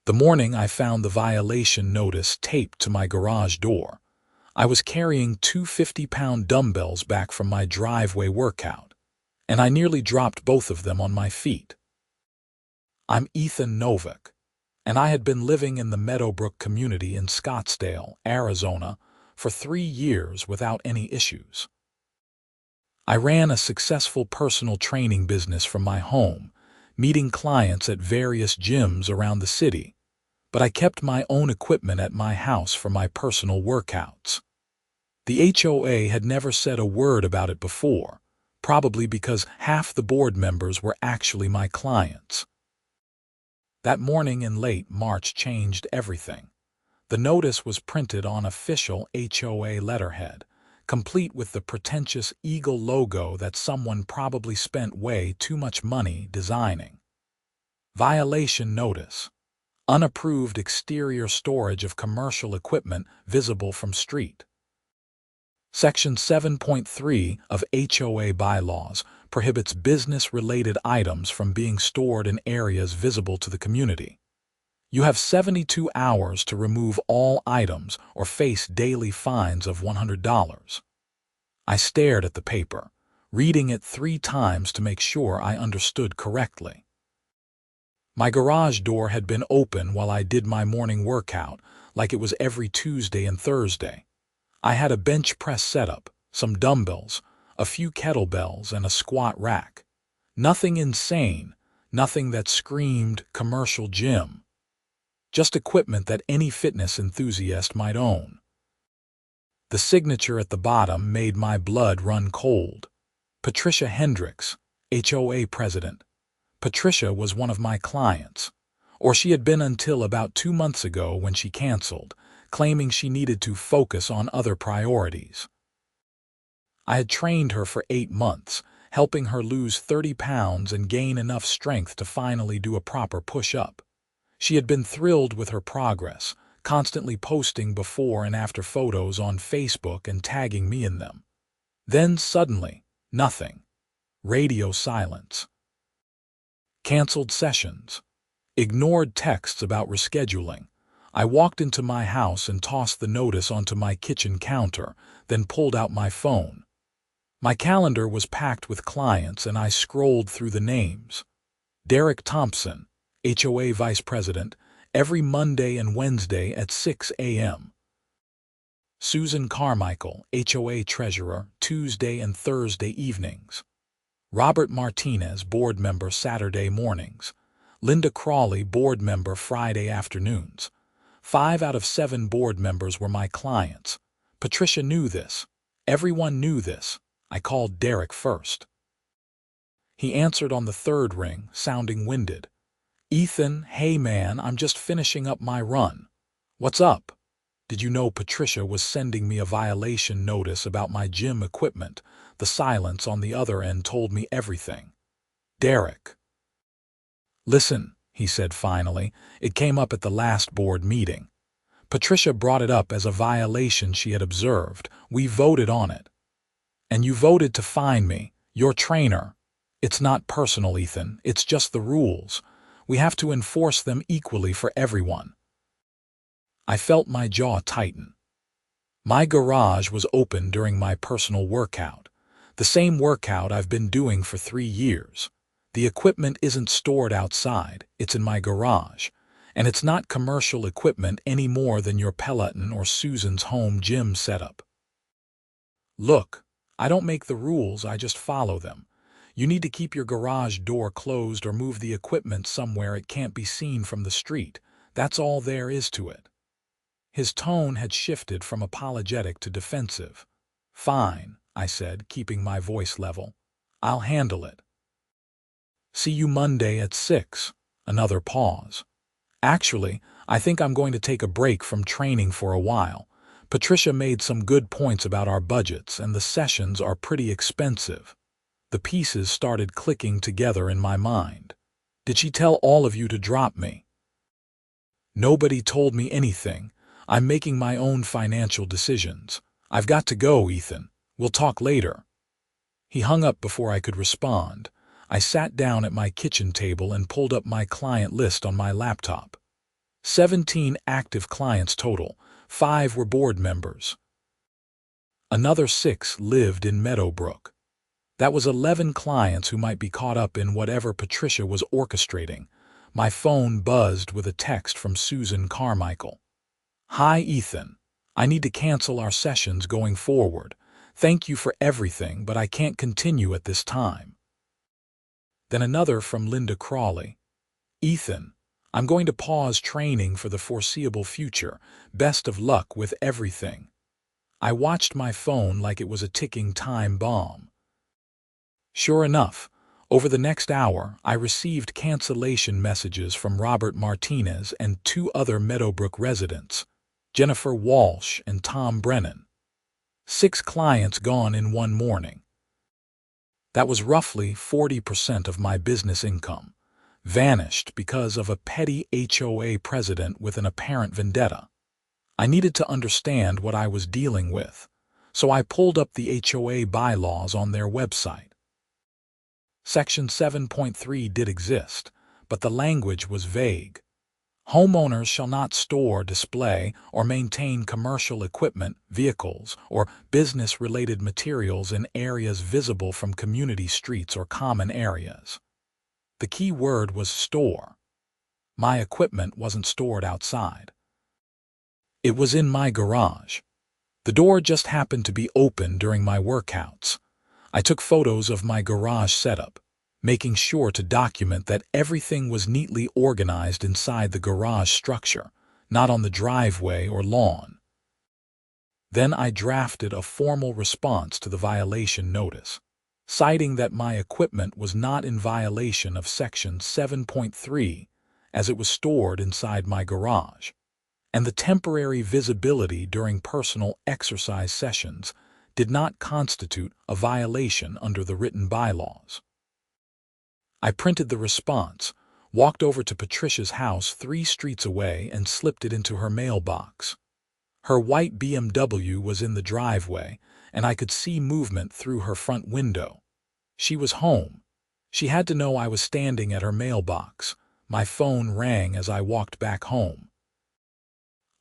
The morning I found the violation notice taped to my garage door. I was carrying two 50-pound dumbbells back from my driveway workout, and I nearly dropped both of them on my feet. I'm Ethan Novick, and I had been living in the Meadowbrook community in Scottsdale, Arizona, for 3 years without any issues. I ran a successful personal training business from my home, meeting clients at various gyms around the city, but I kept my own equipment at my house for my personal workouts. The HOA had never said a word about it before, probably because half the board members were actually my clients. That morning in late March changed everything. The notice was printed on official HOA letterhead, complete with the pretentious eagle logo that someone probably spent way too much money designing. Violation notice. Unapproved exterior storage of commercial equipment visible from street. Section 7.3 of HOA bylaws prohibits business-related items from being stored in areas visible to the community. You have 72 hours to remove all items or face daily fines of $100. I stared at the paper, reading it 3 times to make sure I understood correctly. My garage door had been open while I did my morning workout, like it was every Tuesday and Thursday. I had a bench press setup, some dumbbells, a few kettlebells, and a squat rack. Nothing insane, nothing that screamed commercial gym. Just equipment that any fitness enthusiast might own. The signature at the bottom made my blood run cold. Patricia Hendricks, HOA president. Patricia was one of my clients, or she had been until about 2 months ago when she canceled, claiming she needed to focus on other priorities. I had trained her for 8 months, helping her lose 30 pounds and gain enough strength to finally do a proper push-up. She had been thrilled with her progress, constantly posting before and after photos on Facebook and tagging me in them. Then suddenly, nothing. Radio silence. Canceled sessions. Ignored texts about rescheduling. I walked into my house and tossed the notice onto my kitchen counter, then pulled out my phone. My calendar was packed with clients and I scrolled through the names. Derek Thompson, HOA Vice President, every Monday and Wednesday at 6 a.m. Susan Carmichael, HOA Treasurer, Tuesday and Thursday evenings. Robert Martinez, Board Member, Saturday mornings. Linda Crawley, Board Member, Friday afternoons. 5 out of 7 board members were my clients. Patricia knew this. Everyone knew this. I called Derek first. He answered on the 3rd ring, sounding winded. "Ethan, hey man, I'm just finishing up my run." "What's up?" "Did you know Patricia was sending me a violation notice about my gym equipment?" The silence on the other end told me everything. "Derek." "Listen," he said finally, "it came up at the last board meeting. Patricia brought it up as a violation she had observed. We voted on it. And you voted to fine me, your trainer. It's not personal, Ethan, it's just the rules. We have to enforce them equally for everyone." I felt my jaw tighten. My garage was open during my personal workout, the same workout I've been doing for 3 years. The equipment isn't stored outside, it's in my garage, and it's not commercial equipment any more than your Peloton or Susan's home gym setup. "Look, I don't make the rules, I just follow them. You need to keep your garage door closed or move the equipment somewhere it can't be seen from the street. That's all there is to it." His tone had shifted from apologetic to defensive. "Fine," I said, keeping my voice level. "I'll handle it. See you Monday at 6. Another pause. "Actually, I think I'm going to take a break from training for a while. Patricia made some good points about our budgets, and the sessions are pretty expensive." The pieces started clicking together in my mind. "Did she tell all of you to drop me?" "Nobody told me anything. I'm making my own financial decisions. I've got to go, Ethan. We'll talk later." He hung up before I could respond. I sat down at my kitchen table and pulled up my client list on my laptop. 17 active clients total, 5 were board members. Another 6 lived in Meadowbrook. That was 11 clients who might be caught up in whatever Patricia was orchestrating. My phone buzzed with a text from Susan Carmichael. "Hi, Ethan. I need to cancel our sessions going forward. Thank you for everything, but I can't continue at this time." Then another from Linda Crawley. "Ethan, I'm going to pause training for the foreseeable future. Best of luck with everything." I watched my phone like it was a ticking time bomb. Sure enough, over the next hour, I received cancellation messages from Robert Martinez and 2 other Meadowbrook residents, Jennifer Walsh and Tom Brennan. 6 clients gone in one morning. That was roughly 40% of my business income, vanished because of a petty HOA president with an apparent vendetta. I needed to understand what I was dealing with, so I pulled up the HOA bylaws on their website. Section 7.3 did exist, but the language was vague. Homeowners shall not store, display, or maintain commercial equipment, vehicles, or business-related materials in areas visible from community streets or common areas. The key word was store. My equipment wasn't stored outside. It was in my garage. The door just happened to be open during my workouts. I took photos of my garage setup, making sure to document that everything was neatly organized inside the garage structure, not on the driveway or lawn. Then I drafted a formal response to the violation notice, citing that my equipment was not in violation of Section 7.3 as it was stored inside my garage, and the temporary visibility during personal exercise sessions did not constitute a violation under the written bylaws. I printed the response, walked over to Patricia's house 3 streets away and slipped it into her mailbox. Her white BMW was in the driveway, and I could see movement through her front window. She was home. She had to know I was standing at her mailbox. My phone rang as I walked back home.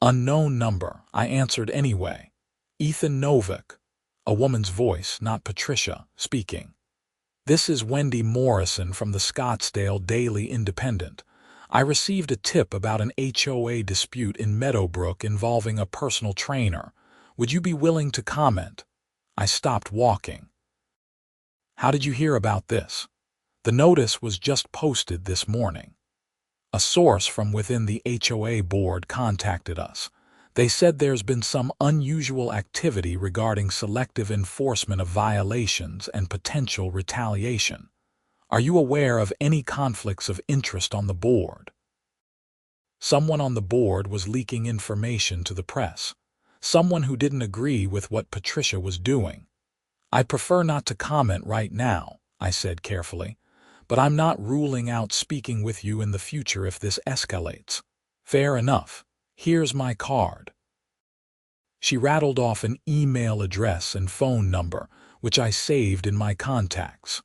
"Unknown number," I answered anyway. "Ethan Novick." A woman's voice, not Patricia, speaking. "This is Wendy Morrison from the Scottsdale Daily Independent. I received a tip about an HOA dispute in Meadowbrook involving a personal trainer. Would you be willing to comment?" I stopped walking. "How did you hear about this?" "The notice was just posted this morning." A source from within the HOA board contacted us. They said there's been some unusual activity regarding selective enforcement of violations and potential retaliation. Are you aware of any conflicts of interest on the board? Someone on the board was leaking information to the press. Someone who didn't agree with what Patricia was doing. "I'd prefer not to comment right now," I said carefully, "but I'm not ruling out speaking with you in the future if this escalates." "Fair enough. Here's my card." She rattled off an email address and phone number, which I saved in my contacts.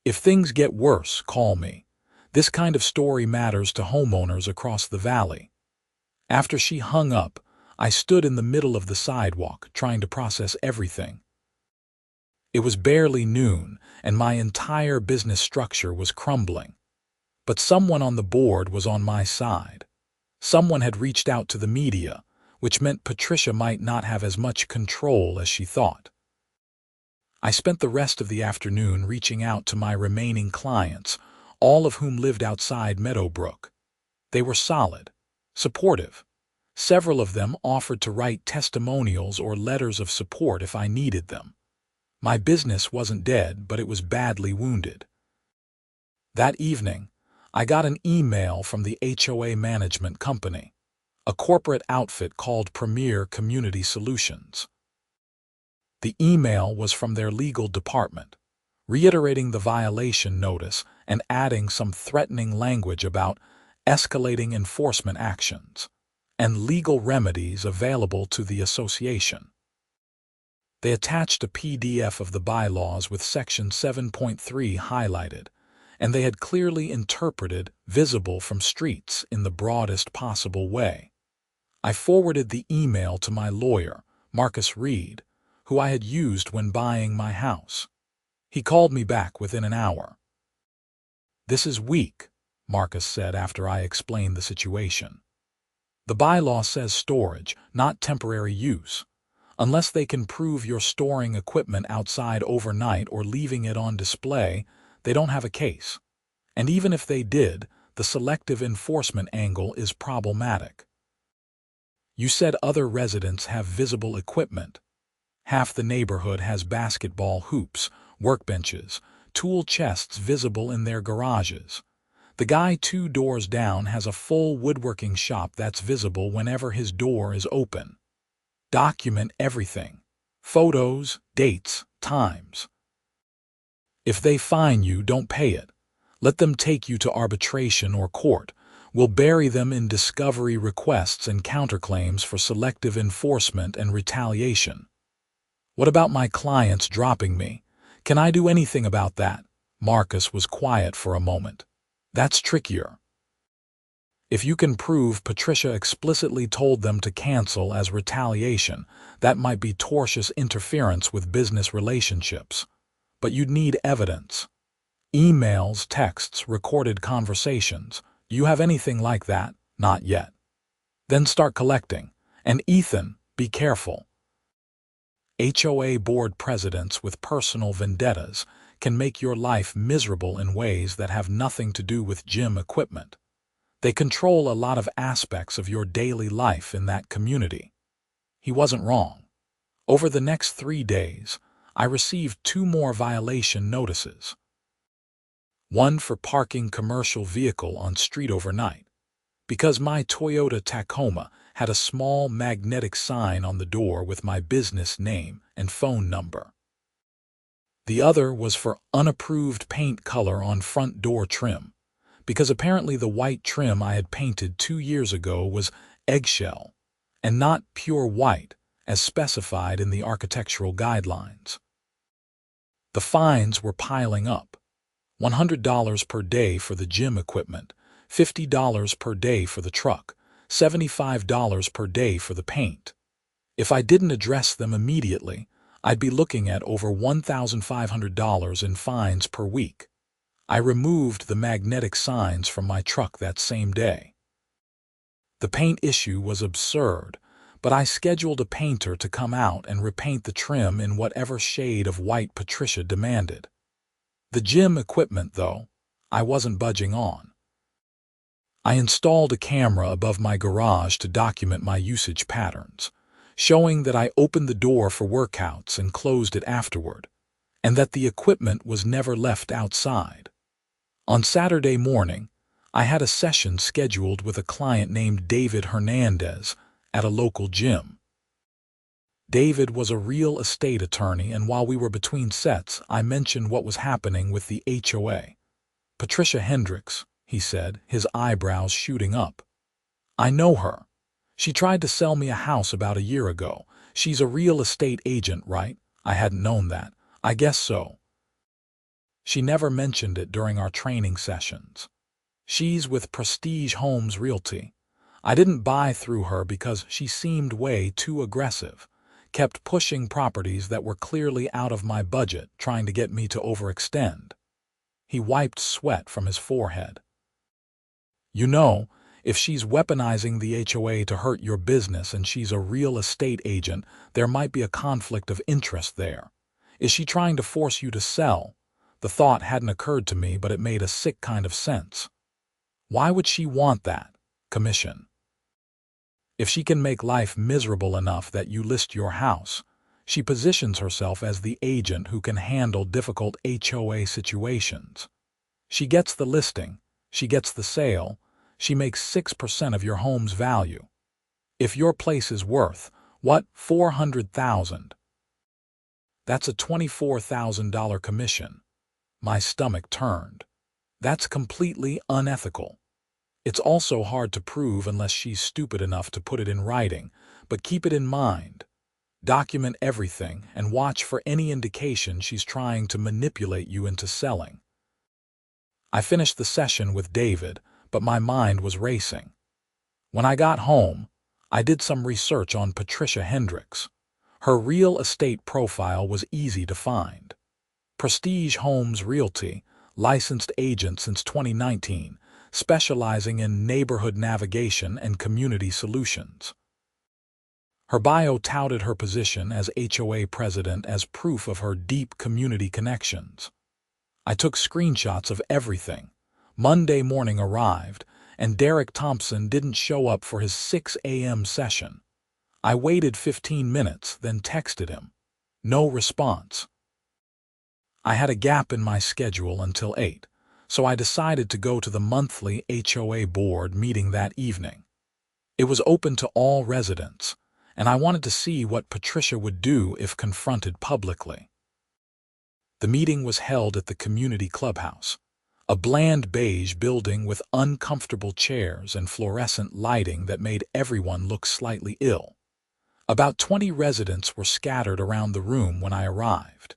"If things get worse, call me. This kind of story matters to homeowners across the valley." After she hung up, I stood in the middle of the sidewalk, trying to process everything. It was barely noon, and my entire business structure was crumbling. But someone on the board was on my side. Someone had reached out to the media, which meant Patricia might not have as much control as she thought. I spent the rest of the afternoon reaching out to my remaining clients, all of whom lived outside Meadowbrook. They were solid, supportive. Several of them offered to write testimonials or letters of support if I needed them. My business wasn't dead, but it was badly wounded. That evening, I got an email from the HOA management company, a corporate outfit called Premier Community Solutions. The email was from their legal department, reiterating the violation notice and adding some threatening language about escalating enforcement actions and legal remedies available to the association. They attached a PDF of the bylaws with Section 7.3 highlighted, and they had clearly interpreted visible from streets in the broadest possible way. I forwarded the email to my lawyer, Marcus Reed, who I had used when buying my house. He called me back within an hour. "This is weak," Marcus said after I explained the situation. "The bylaw says storage, not temporary use. Unless they can prove you're storing equipment outside overnight or leaving it on display, they don't have a case. And even if they did, the selective enforcement angle is problematic. You said other residents have visible equipment. Half the neighborhood has basketball hoops, workbenches, tool chests visible in their garages. The guy 2 doors down has a full woodworking shop that's visible whenever his door is open. Document everything. Photos, dates, times. If they fine you, don't pay it. Let them take you to arbitration or court. We'll bury them in discovery requests and counterclaims for selective enforcement and retaliation." "What about my clients dropping me? Can I do anything about that?" Marcus was quiet for a moment. "That's trickier. If you can prove Patricia explicitly told them to cancel as retaliation, that might be tortious interference with business relationships. But you'd need evidence. Emails, texts, recorded conversations. You have anything like that? Not yet. Then start collecting. And Ethan, be careful. HOA board presidents with personal vendettas can make your life miserable in ways that have nothing to do with gym equipment. They control a lot of aspects of your daily life in that community." He wasn't wrong. Over the next 3 days, I received 2 more violation notices. One for parking commercial vehicle on street overnight, because my Toyota Tacoma had a small magnetic sign on the door with my business name and phone number. The other was for unapproved paint color on front door trim, because apparently the white trim I had painted 2 years ago was eggshell and not pure white as specified in the architectural guidelines. The fines were piling up. $100 per day for the gym equipment, $50 per day for the truck, $75 per day for the paint. If I didn't address them immediately, I'd be looking at over $1,500 in fines per week. I removed the magnetic signs from my truck that same day. The paint issue was absurd, but I scheduled a painter to come out and repaint the trim in whatever shade of white Patricia demanded. The gym equipment, though, I wasn't budging on. I installed a camera above my garage to document my usage patterns, showing that I opened the door for workouts and closed it afterward, and that the equipment was never left outside. On Saturday morning, I had a session scheduled with a client named David Hernandez at a local gym. David was a real estate attorney, and while we were between sets, I mentioned what was happening with the HOA. "Patricia Hendricks," he said, his eyebrows shooting up. "I know her. She tried to sell me a house about a year ago. She's a real estate agent, right?" I hadn't known that. "I guess so. She never mentioned it during our training sessions. She's with Prestige Homes Realty. I didn't buy through her because she seemed way too aggressive, kept pushing properties that were clearly out of my budget, trying to get me to overextend." He wiped sweat from his forehead. "You know, if she's weaponizing the HOA to hurt your business and she's a real estate agent, there might be a conflict of interest there. Is she trying to force you to sell?" The thought hadn't occurred to me, but it made a sick kind of sense. Why would she want that? Commission. If she can make life miserable enough that you list your house, she positions herself as the agent who can handle difficult HOA situations. She gets the listing, she gets the sale, she makes 6% of your home's value. If your place is worth, what, $400,000? That's a $24,000 commission. My stomach turned. That's completely unethical. It's also hard to prove unless she's stupid enough to put it in writing, but keep it in mind. Document everything and watch for any indication she's trying to manipulate you into selling. I finished the session with David, but my mind was racing. When I got home, I did some research on Patricia Hendricks. Her real estate profile was easy to find. Prestige Homes Realty, licensed agent since 2019, specializing in neighborhood navigation and community solutions. Her bio touted her position as HOA president as proof of her deep community connections. I took screenshots of everything. Monday morning arrived, and Derek Thompson didn't show up for his 6 a.m. session. I waited 15 minutes, then texted him. No response. I had a gap in my schedule until 8, so I decided to go to the monthly HOA board meeting that evening. It was open to all residents, and I wanted to see what Patricia would do if confronted publicly. The meeting was held at the community clubhouse, a bland beige building with uncomfortable chairs and fluorescent lighting that made everyone look slightly ill. About 20 residents were scattered around the room when I arrived.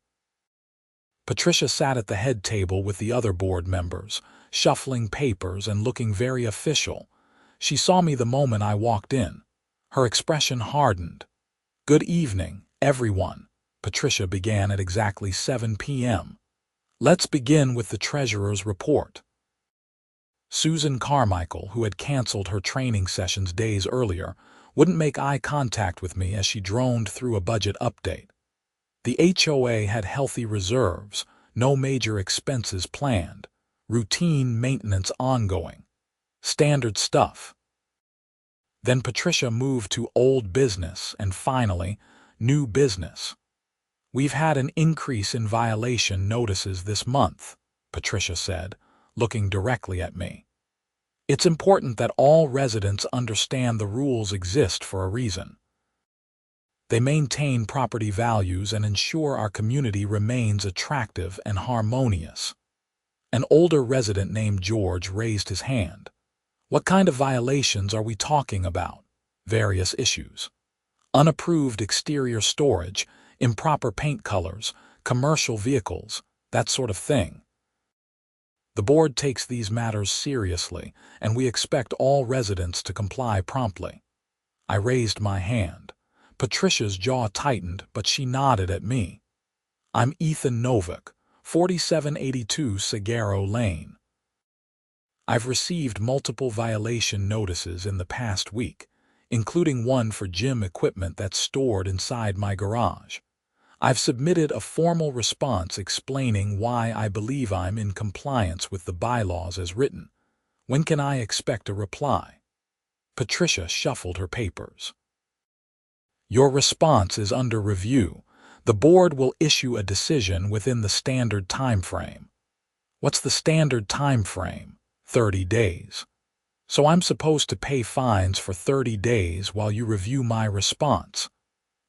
Patricia sat at the head table with the other board members, shuffling papers and looking very official. She saw me the moment I walked in. Her expression hardened. "Good evening, everyone," Patricia began at exactly 7 p.m. "Let's begin with the treasurer's report." Susan Carmichael, who had canceled her training sessions days earlier, wouldn't make eye contact with me as she droned through a budget update. The HOA had healthy reserves, no major expenses planned, routine maintenance ongoing. Standard stuff. Then Patricia moved to old business and finally, new business. "We've had an increase in violation notices this month," Patricia said, looking directly at me. "It's important that all residents understand the rules exist for a reason. They maintain property values and ensure our community remains attractive and harmonious." An older resident named George raised his hand. "What kind of violations are we talking about?" "Various issues. Unapproved exterior storage, improper paint colors, commercial vehicles, that sort of thing. The board takes these matters seriously, and we expect all residents to comply promptly." I raised my hand. Patricia's jaw tightened, but she nodded at me. "I'm Ethan Novick, 4782 Sagaro Lane. I've received multiple violation notices in the past week, including one for gym equipment that's stored inside my garage. I've submitted a formal response explaining why I believe I'm in compliance with the bylaws as written. When can I expect a reply?" Patricia shuffled her papers. "Your response is under review. The board will issue a decision within the standard time frame." "What's the standard time frame?" 30 days. "So I'm supposed to pay fines for 30 days while you review my response."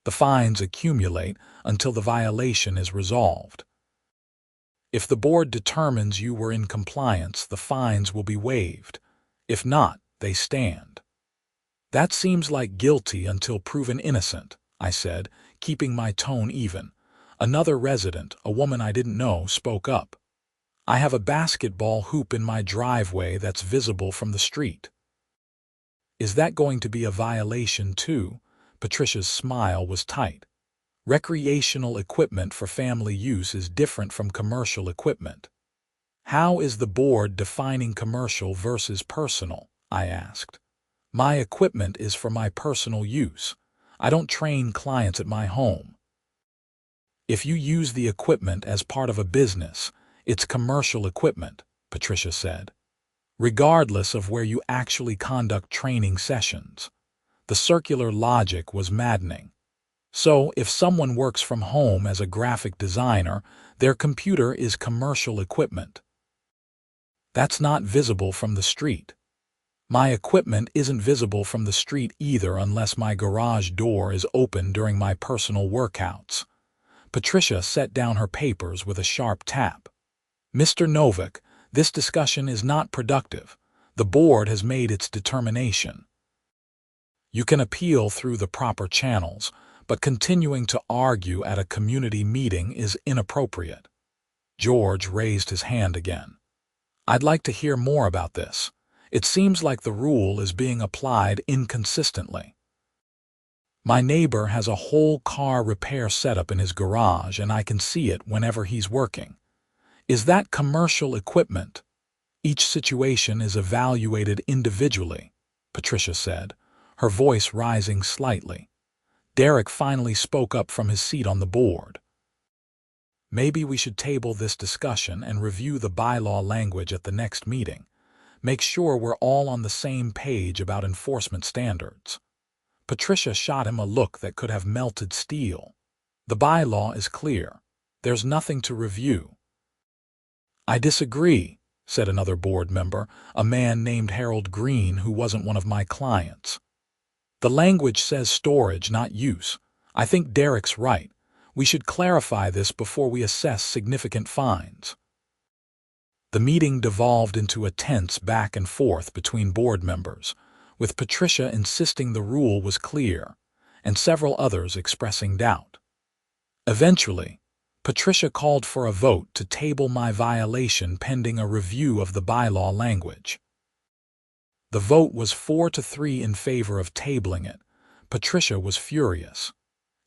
"The fines accumulate until the violation is resolved. If the board determines you were in compliance, the fines will be waived. If not, they stand." "That seems like guilty until proven innocent," I said, keeping my tone even. Another resident, a woman I didn't know, spoke up. "I have a basketball hoop in my driveway that's visible from the street." "Is that going to be a violation too?" Patricia's smile was tight. "Recreational equipment for family use is different from commercial equipment." "How is the board defining commercial versus personal?" I asked. "My equipment is for my personal use. I don't train clients at my home." "If you use the equipment as part of a business, it's commercial equipment," Patricia said, "regardless of where you actually conduct training sessions." The circular logic was maddening. So, if someone works from home as a graphic designer, their computer is commercial equipment. That's not visible from the street. My equipment isn't visible from the street either unless my garage door is open during my personal workouts. Patricia set down her papers with a sharp tap. "Mr. Novick, this discussion is not productive. The board has made its determination. You can appeal through the proper channels, but continuing to argue at a community meeting is inappropriate." George raised his hand again. I'd like to hear more about this. It seems like the rule is being applied inconsistently. My neighbor has a whole car repair setup in his garage and I can see it whenever he's working. Is that commercial equipment? Each situation is evaluated individually, Patricia said, her voice rising slightly. Derek finally spoke up from his seat on the board. Maybe we should table this discussion and review the bylaw language at the next meeting. Make sure we're all on the same page about enforcement standards. Patricia shot him a look that could have melted steel. The bylaw is clear. There's nothing to review. I disagree, said another board member, a man named Harold Green who wasn't one of my clients. The language says storage, not use. I think Derek's right. We should clarify this before we assess significant fines. The meeting devolved into a tense back and forth between board members, with Patricia insisting the rule was clear, and several others expressing doubt. Eventually, Patricia called for a vote to table my violation pending a review of the bylaw language. The vote was 4-3 in favor of tabling it. Patricia was furious.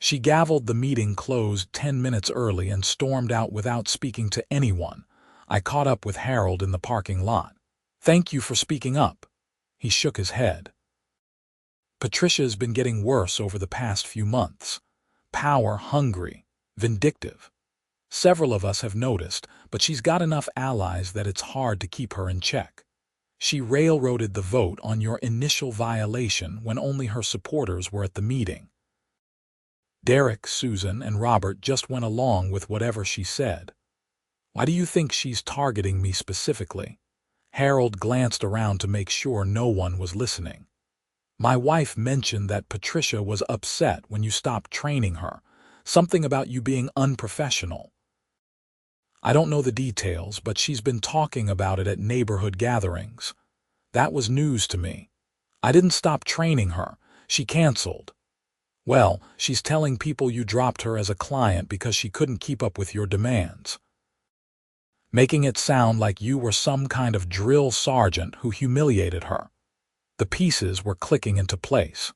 She gavelled the meeting closed 10 minutes early and stormed out without speaking to anyone. I caught up with Harold in the parking lot. Thank you for speaking up. He shook his head. Patricia's been getting worse over the past few months. Power-hungry, vindictive. Several of us have noticed, but she's got enough allies that it's hard to keep her in check. She railroaded the vote on your initial violation when only her supporters were at the meeting. Derek, Susan, and Robert just went along with whatever she said. Why do you think she's targeting me specifically? Harold glanced around to make sure no one was listening. My wife mentioned that Patricia was upset when you stopped training her, something about you being unprofessional. I don't know the details, but she's been talking about it at neighborhood gatherings. That was news to me. I didn't stop training her. She canceled. Well, she's telling people you dropped her as a client because she couldn't keep up with your demands, making it sound like you were some kind of drill sergeant who humiliated her. The pieces were clicking into place.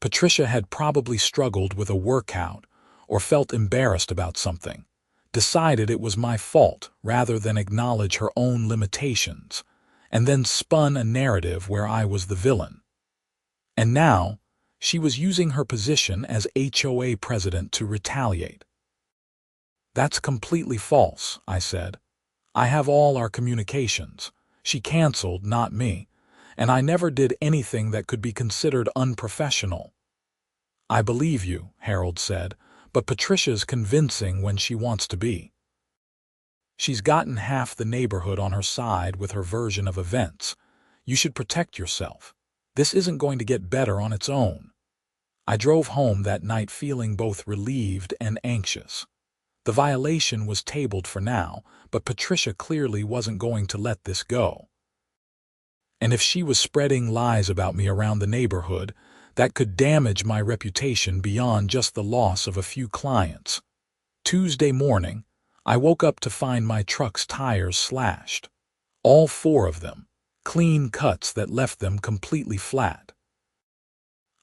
Patricia had probably struggled with a workout or felt embarrassed about something, decided it was my fault rather than acknowledge her own limitations, and then spun a narrative where I was the villain. And now, she was using her position as HOA president to retaliate. That's completely false, I said. I have all our communications. She canceled, not me, and I never did anything that could be considered unprofessional. I believe you, Harold said, but Patricia's convincing when she wants to be. She's gotten half the neighborhood on her side with her version of events. You should protect yourself. This isn't going to get better on its own. I drove home that night feeling both relieved and anxious. The violation was tabled for now, but Patricia clearly wasn't going to let this go. And if she was spreading lies about me around the neighborhood, that could damage my reputation beyond just the loss of a few clients. Tuesday morning, I woke up to find my truck's tires slashed. All 4 of them, clean cuts that left them completely flat.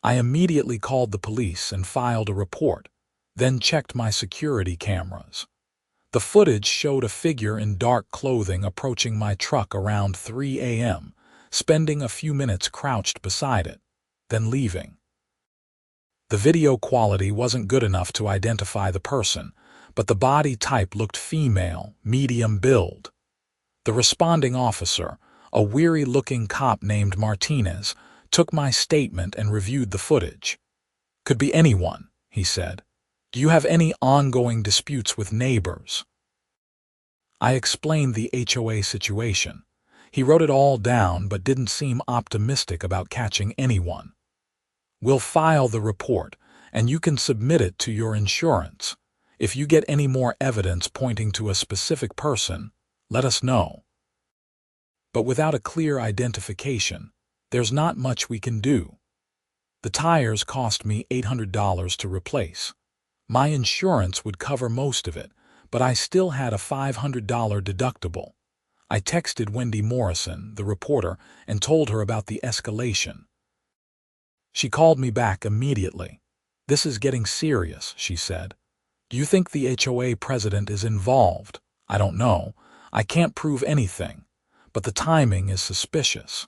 I immediately called the police and filed a report, then checked my security cameras. The footage showed a figure in dark clothing approaching my truck around 3 a.m., spending a few minutes crouched beside it, then leaving. The video quality wasn't good enough to identify the person, but the body type looked female, medium build. The responding officer, a weary-looking cop named Martinez, took my statement and reviewed the footage. Could be anyone, he said. Do you have any ongoing disputes with neighbors? I explained the HOA situation. He wrote it all down but didn't seem optimistic about catching anyone. We'll file the report, and you can submit it to your insurance. If you get any more evidence pointing to a specific person, let us know. But without a clear identification, there's not much we can do. The tires cost me $800 to replace. My insurance would cover most of it, but I still had a $500 deductible. I texted Wendy Morrison, the reporter, and told her about the escalation. She called me back immediately. "This is getting serious," she said. "Do you think the HOA president is involved?" "I don't know. I can't prove anything. But the timing is suspicious.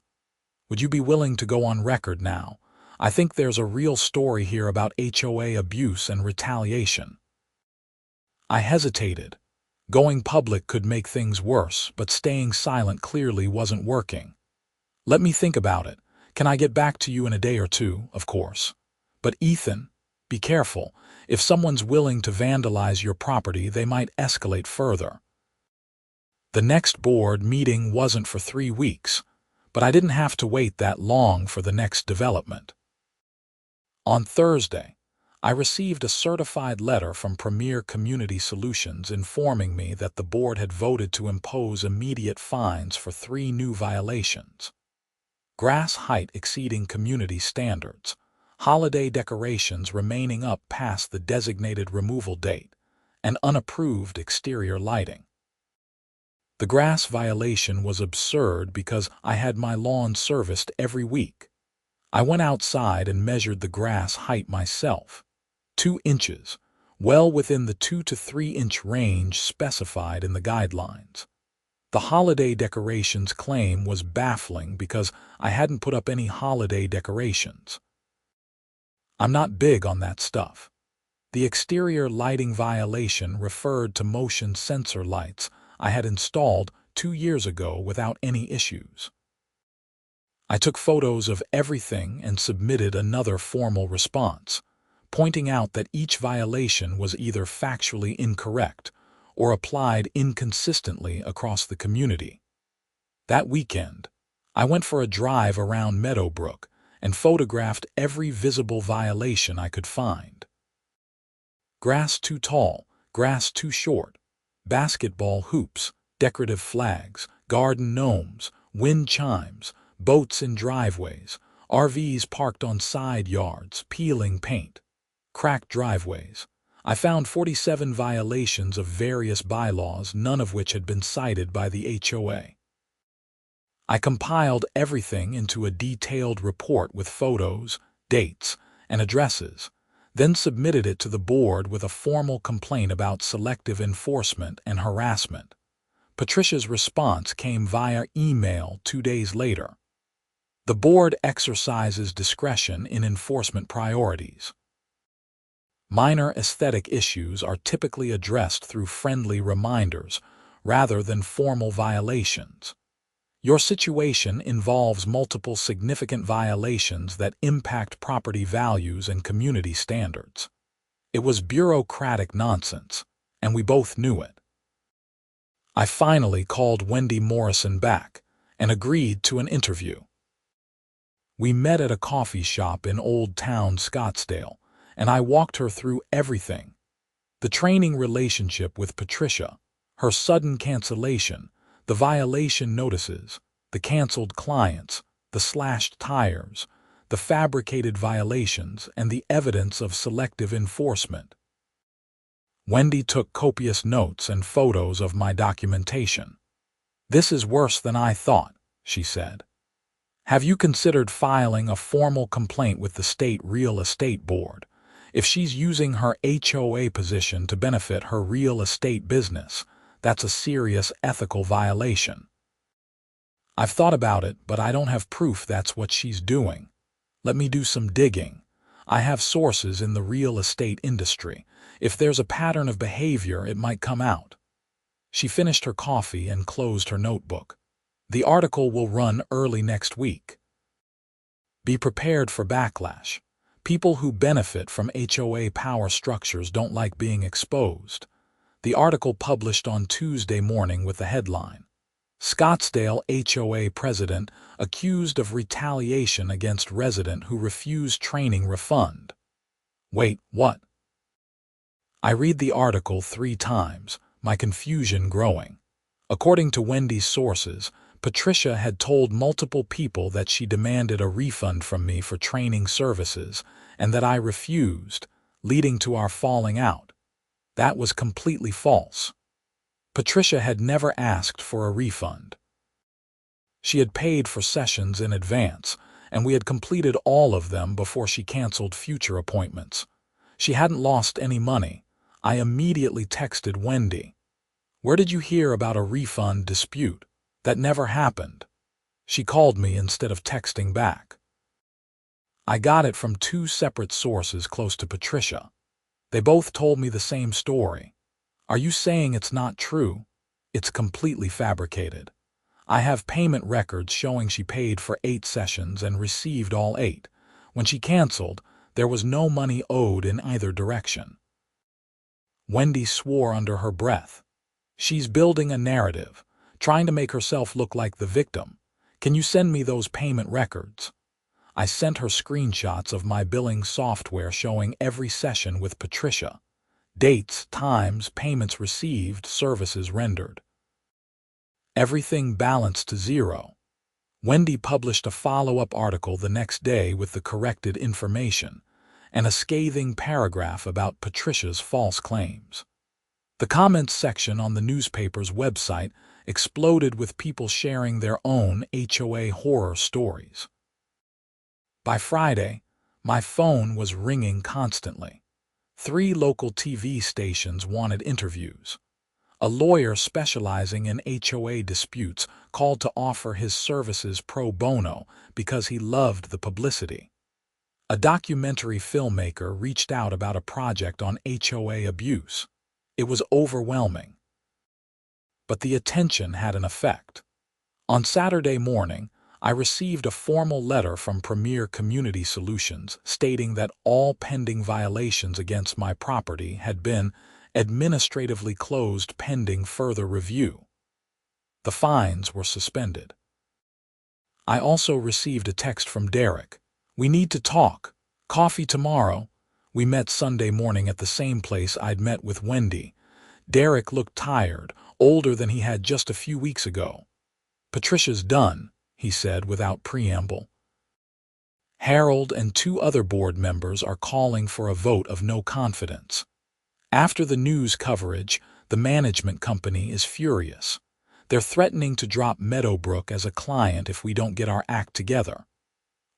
Would you be willing to go on record now? I think there's a real story here about HOA abuse and retaliation." I hesitated. Going public could make things worse, but staying silent clearly wasn't working. "Let me think about it. Can I get back to you in a day or two?" "Of course. But Ethan, be careful. If someone's willing to vandalize your property, they might escalate further." The next board meeting wasn't for 3 weeks, but I didn't have to wait that long for the next development. On Thursday, I received a certified letter from Premier Community Solutions informing me that the board had voted to impose immediate fines for 3 new violations: grass height exceeding community standards, holiday decorations remaining up past the designated removal date, and unapproved exterior lighting. The grass violation was absurd because I had my lawn serviced every week. I went outside and measured the grass height myself. 2 inches, well within the 2 to 3 inch range specified in the guidelines. The holiday decorations claim was baffling because I hadn't put up any holiday decorations. I'm not big on that stuff. The exterior lighting violation referred to motion sensor lights I had installed 2 years ago without any issues. I took photos of everything and submitted another formal response, pointing out that each violation was either factually incorrect or applied inconsistently across the community. That weekend, I went for a drive around Meadowbrook and photographed every visible violation I could find. Grass too tall, grass too short, basketball hoops, decorative flags, garden gnomes, wind chimes, boats in driveways, RVs parked on side yards, peeling paint, cracked driveways. I found 47 violations of various bylaws, none of which had been cited by the HOA. I compiled everything into a detailed report with photos, dates, and addresses, then submitted it to the board with a formal complaint about selective enforcement and harassment. Patricia's response came via email 2 days later. The board exercises discretion in enforcement priorities. Minor aesthetic issues are typically addressed through friendly reminders rather than formal violations. Your situation involves multiple significant violations that impact property values and community standards. It was bureaucratic nonsense, and we both knew it. I finally called Wendy Morrison back and agreed to an interview. We met at a coffee shop in Old Town Scottsdale, and I walked her through everything: the training relationship with Patricia, her sudden cancellation, the violation notices, the canceled clients, the slashed tires, the fabricated violations, and the evidence of selective enforcement. Wendy took copious notes and photos of my documentation. "This is worse than I thought," she said. "Have you considered filing a formal complaint with the State Real Estate Board? If she's using her HOA position to benefit her real estate business, that's a serious ethical violation." "I've thought about it, but I don't have proof that's what she's doing. Let me do some digging. I have sources in the real estate industry. If there's a pattern of behavior, it might come out." She finished her coffee and closed her notebook. "The article will run early next week. Be prepared for backlash. People who benefit from HOA power structures don't like being exposed." The article published on Tuesday morning with the headline, "Scottsdale HOA President Accused of Retaliation Against Resident Who Refused Training Refund." Wait, what? I read the article 3 times, my confusion growing. According to Wendy's sources, Patricia had told multiple people that she demanded a refund from me for training services and that I refused, leading to our falling out. That was completely false. Patricia had never asked for a refund. She had paid for sessions in advance, and we had completed all of them before she canceled future appointments. She hadn't lost any money. I immediately texted Wendy. "Where did you hear about a refund dispute? That never happened." She called me instead of texting back. I got it from two separate sources close to Patricia. They both told me the same story. "Are you saying it's not true? It's completely fabricated. I have payment records showing she paid for 8 sessions and received all 8. When she canceled, there was no money owed in either direction." Wendy swore under her breath. "She's building a narrative, trying to make herself look like the victim. Can you send me those payment records?" I sent her screenshots of my billing software showing every session with Patricia. Dates, times, payments received, services rendered. Everything balanced to zero. Wendy published a follow-up article the next day with the corrected information and a scathing paragraph about Patricia's false claims. The comments section on the newspaper's website exploded with people sharing their own HOA horror stories. By Friday, my phone was ringing constantly. 3 local TV stations wanted interviews. A lawyer specializing in HOA disputes called to offer his services pro bono because he loved the publicity. A documentary filmmaker reached out about a project on HOA abuse. It was overwhelming. But the attention had an effect. On Saturday morning, I received a formal letter from Premier Community Solutions stating that all pending violations against my property had been administratively closed pending further review. The fines were suspended. I also received a text from Derek. "We need to talk. Coffee tomorrow." We met Sunday morning at the same place I'd met with Wendy. Derek looked tired, older than he had just a few weeks ago. "Patricia's done," he said without preamble. Harold and 2 other board members are calling for a vote of no confidence. After the news coverage, the management company is furious. They're threatening to drop Meadowbrook as a client if we don't get our act together.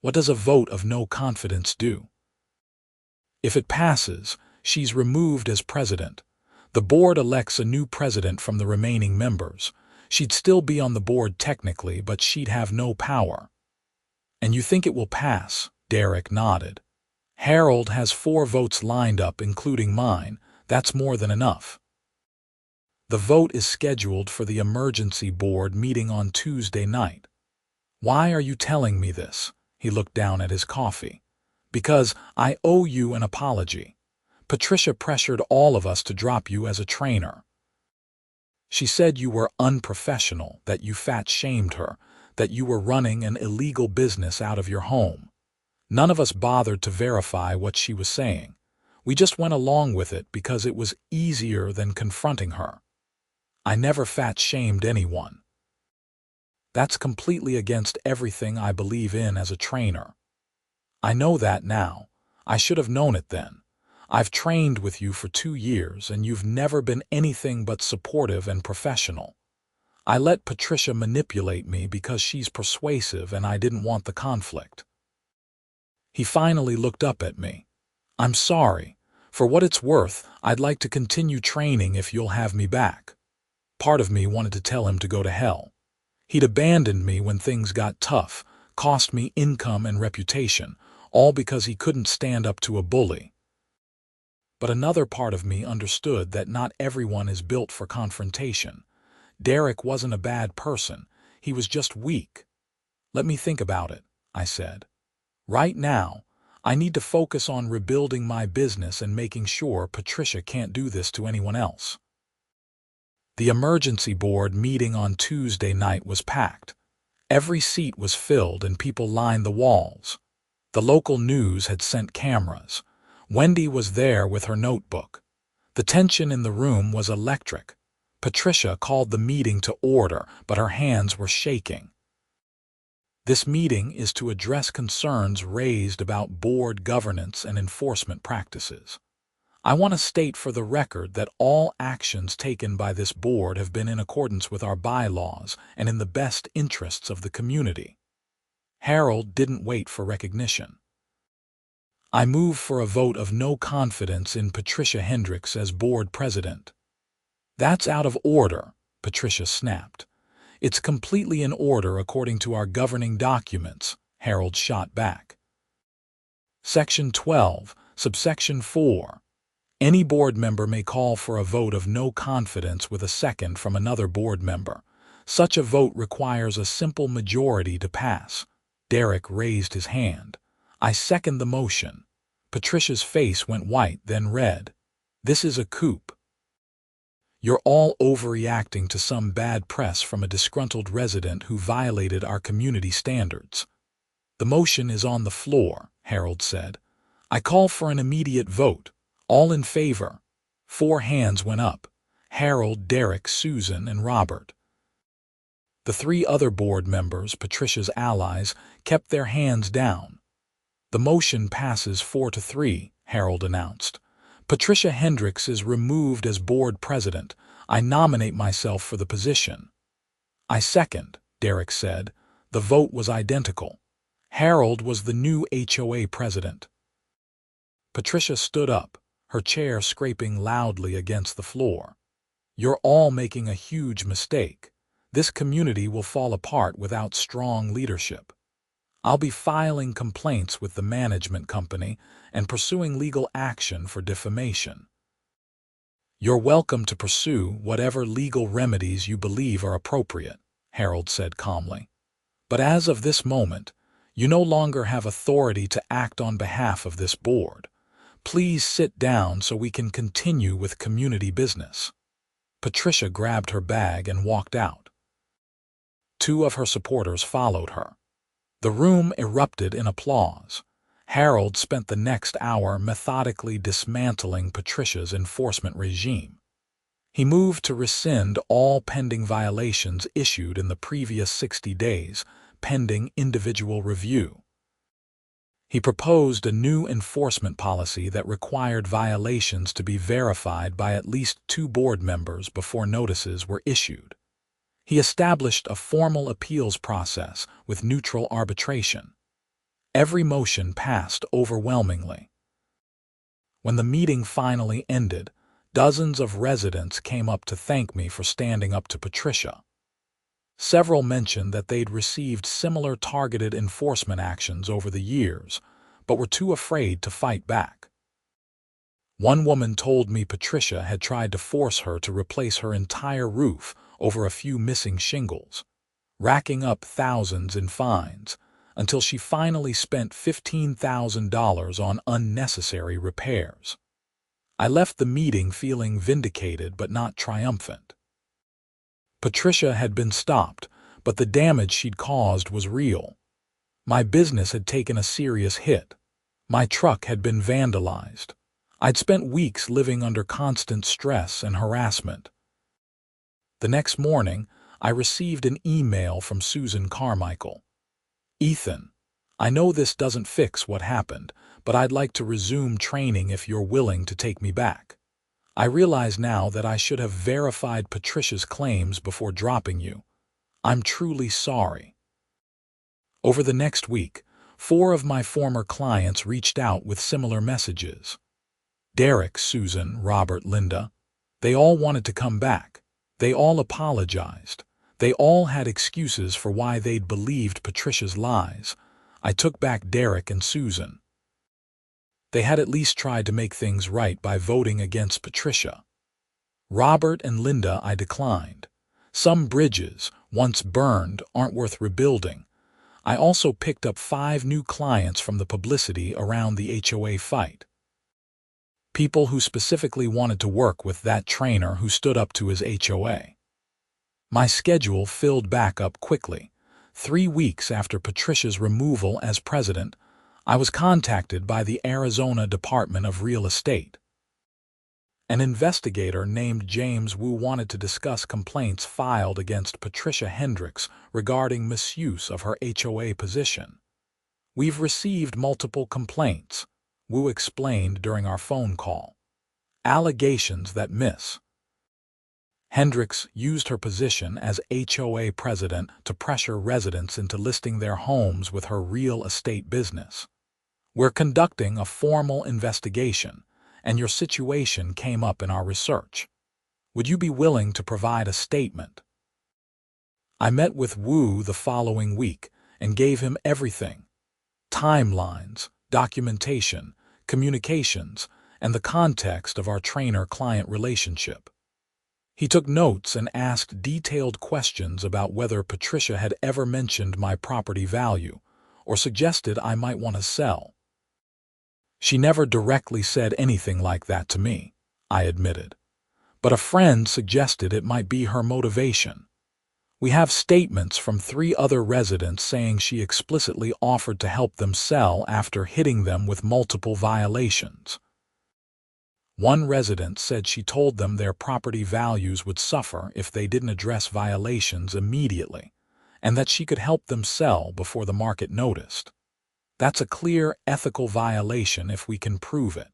What does a vote of no confidence do? If it passes, she's removed as president. The board elects a new president from the remaining members. She'd still be on the board technically, but she'd have no power. "And you think it will pass?" Derek nodded. "Harold has 4 votes lined up, including mine. That's more than enough." The vote is scheduled for the emergency board meeting on Tuesday night. "Why are you telling me this?" He looked down at his coffee. "Because I owe you an apology. Patricia pressured all of us to drop you as a trainer. She said you were unprofessional, that you fat-shamed her, that you were running an illegal business out of your home. None of us bothered to verify what she was saying. We just went along with it because it was easier than confronting her. I never fat-shamed anyone. That's completely against everything I believe in as a trainer. I know that now. I should have known it then. I've trained with you for 2 years, and you've never been anything but supportive and professional. I let Patricia manipulate me because she's persuasive and I didn't want the conflict." He finally looked up at me. "I'm sorry. For what it's worth, I'd like to continue training if you'll have me back." Part of me wanted to tell him to go to hell. He'd abandoned me when things got tough, cost me income and reputation, all because he couldn't stand up to a bully. But another part of me understood that not everyone is built for confrontation. Derek wasn't a bad person. He was just weak. "Let me think about it," I said. "Right now, I need to focus on rebuilding my business and making sure Patricia can't do this to anyone else." The emergency board meeting on Tuesday night was packed. Every seat was filled and people lined the walls. The local news had sent cameras. Wendy was there with her notebook. The tension in the room was electric. Patricia called the meeting to order, but her hands were shaking. "This meeting is to address concerns raised about board governance and enforcement practices. I want to state for the record that all actions taken by this board have been in accordance with our bylaws and in the best interests of the community. Harold didn't wait for recognition. I move for a vote of no confidence in Patricia Hendricks as board president. That's out of order, Patricia snapped. It's completely in order according to our governing documents, Harold shot back. Section 12, subsection 4. Any board member may call for a vote of no confidence with a second from another board member. Such a vote requires a simple majority to pass. Derek raised his hand. I second the motion. Patricia's face went white, then red. This is a coup. You're all overreacting to some bad press from a disgruntled resident who violated our community standards. The motion is on the floor, Harold said. I call for an immediate vote. All in favor. 4 hands went up. Harold, Derek, Susan, and Robert. The 3 other board members, Patricia's allies, kept their hands down. The motion passes 4-3, Harold announced. Patricia Hendricks is removed as board president. I nominate myself for the position. I second, Derek said. The vote was identical. Harold was the new HOA president. Patricia stood up, her chair scraping loudly against the floor. You're all making a huge mistake. This community will fall apart without strong leadership. I'll be filing complaints with the management company and pursuing legal action for defamation. You're welcome to pursue whatever legal remedies you believe are appropriate, Harold said calmly. But as of this moment, you no longer have authority to act on behalf of this board. Please sit down so we can continue with community business. Patricia grabbed her bag and walked out. 2 of her supporters followed her. The room erupted in applause. Harold spent the next hour methodically dismantling Patricia's enforcement regime. He moved to rescind all pending violations issued in the previous 60 days, pending individual review. He proposed a new enforcement policy that required violations to be verified by at least 2 board members before notices were issued. He established a formal appeals process with neutral arbitration. Every motion passed overwhelmingly. When the meeting finally ended, dozens of residents came up to thank me for standing up to Patricia. Several mentioned that they'd received similar targeted enforcement actions over the years, but were too afraid to fight back. One woman told me Patricia had tried to force her to replace her entire roof over a few missing shingles, racking up thousands in fines, until she finally spent $15,000 on unnecessary repairs. I left the meeting feeling vindicated but not triumphant. Patricia had been stopped, but the damage she'd caused was real. My business had taken a serious hit. My truck had been vandalized. I'd spent weeks living under constant stress and harassment. The next morning, I received an email from Susan Carmichael. Ethan, I know this doesn't fix what happened, but I'd like to resume training if you're willing to take me back. I realize now that I should have verified Patricia's claims before dropping you. I'm truly sorry. Over the next week, 4 of my former clients reached out with similar messages. Derek, Susan, Robert, Linda, they all wanted to come back. They all apologized. They all had excuses for why they'd believed Patricia's lies. I took back Derek and Susan. They had at least tried to make things right by voting against Patricia. Robert and Linda I declined. Some bridges, once burned, aren't worth rebuilding. I also picked up 5 new clients from the publicity around the HOA fight. People who specifically wanted to work with that trainer who stood up to his HOA. My schedule filled back up quickly. 3 weeks after Patricia's removal as president, I was contacted by the Arizona Department of Real Estate. An investigator named James Wu wanted to discuss complaints filed against Patricia Hendricks regarding misuse of her HOA position. We've received multiple complaints, Wu explained during our phone call. Allegations that miss. Hendricks used her position as HOA president to pressure residents into listing their homes with her real estate business. We're conducting a formal investigation, and your situation came up in our research. Would you be willing to provide a statement? I met with Wu the following week and gave him everything: timelines, documentation, communications, and the context of our trainer-client relationship. He took notes and asked detailed questions about whether Patricia had ever mentioned my property value or suggested I might want to sell. She never directly said anything like that to me, I admitted, but a friend suggested it might be her motivation. We have statements from 3 other residents saying she explicitly offered to help them sell after hitting them with multiple violations. One resident said she told them their property values would suffer if they didn't address violations immediately, and that she could help them sell before the market noticed. That's a clear ethical violation if we can prove it.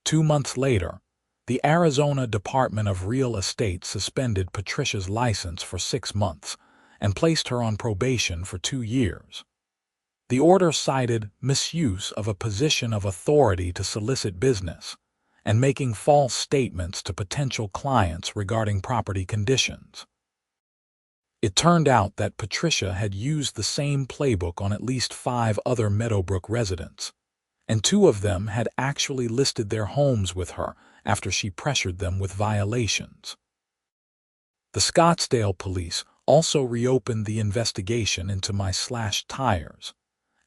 2 months later, the Arizona Department of Real Estate suspended Patricia's license for 6 months and placed her on probation for 2 years. The order cited misuse of a position of authority to solicit business and making false statements to potential clients regarding property conditions. It turned out that Patricia had used the same playbook on at least 5 other Meadowbrook residents, and 2 of them had actually listed their homes with her after she pressured them with violations. The Scottsdale police also reopened the investigation into my slashed tires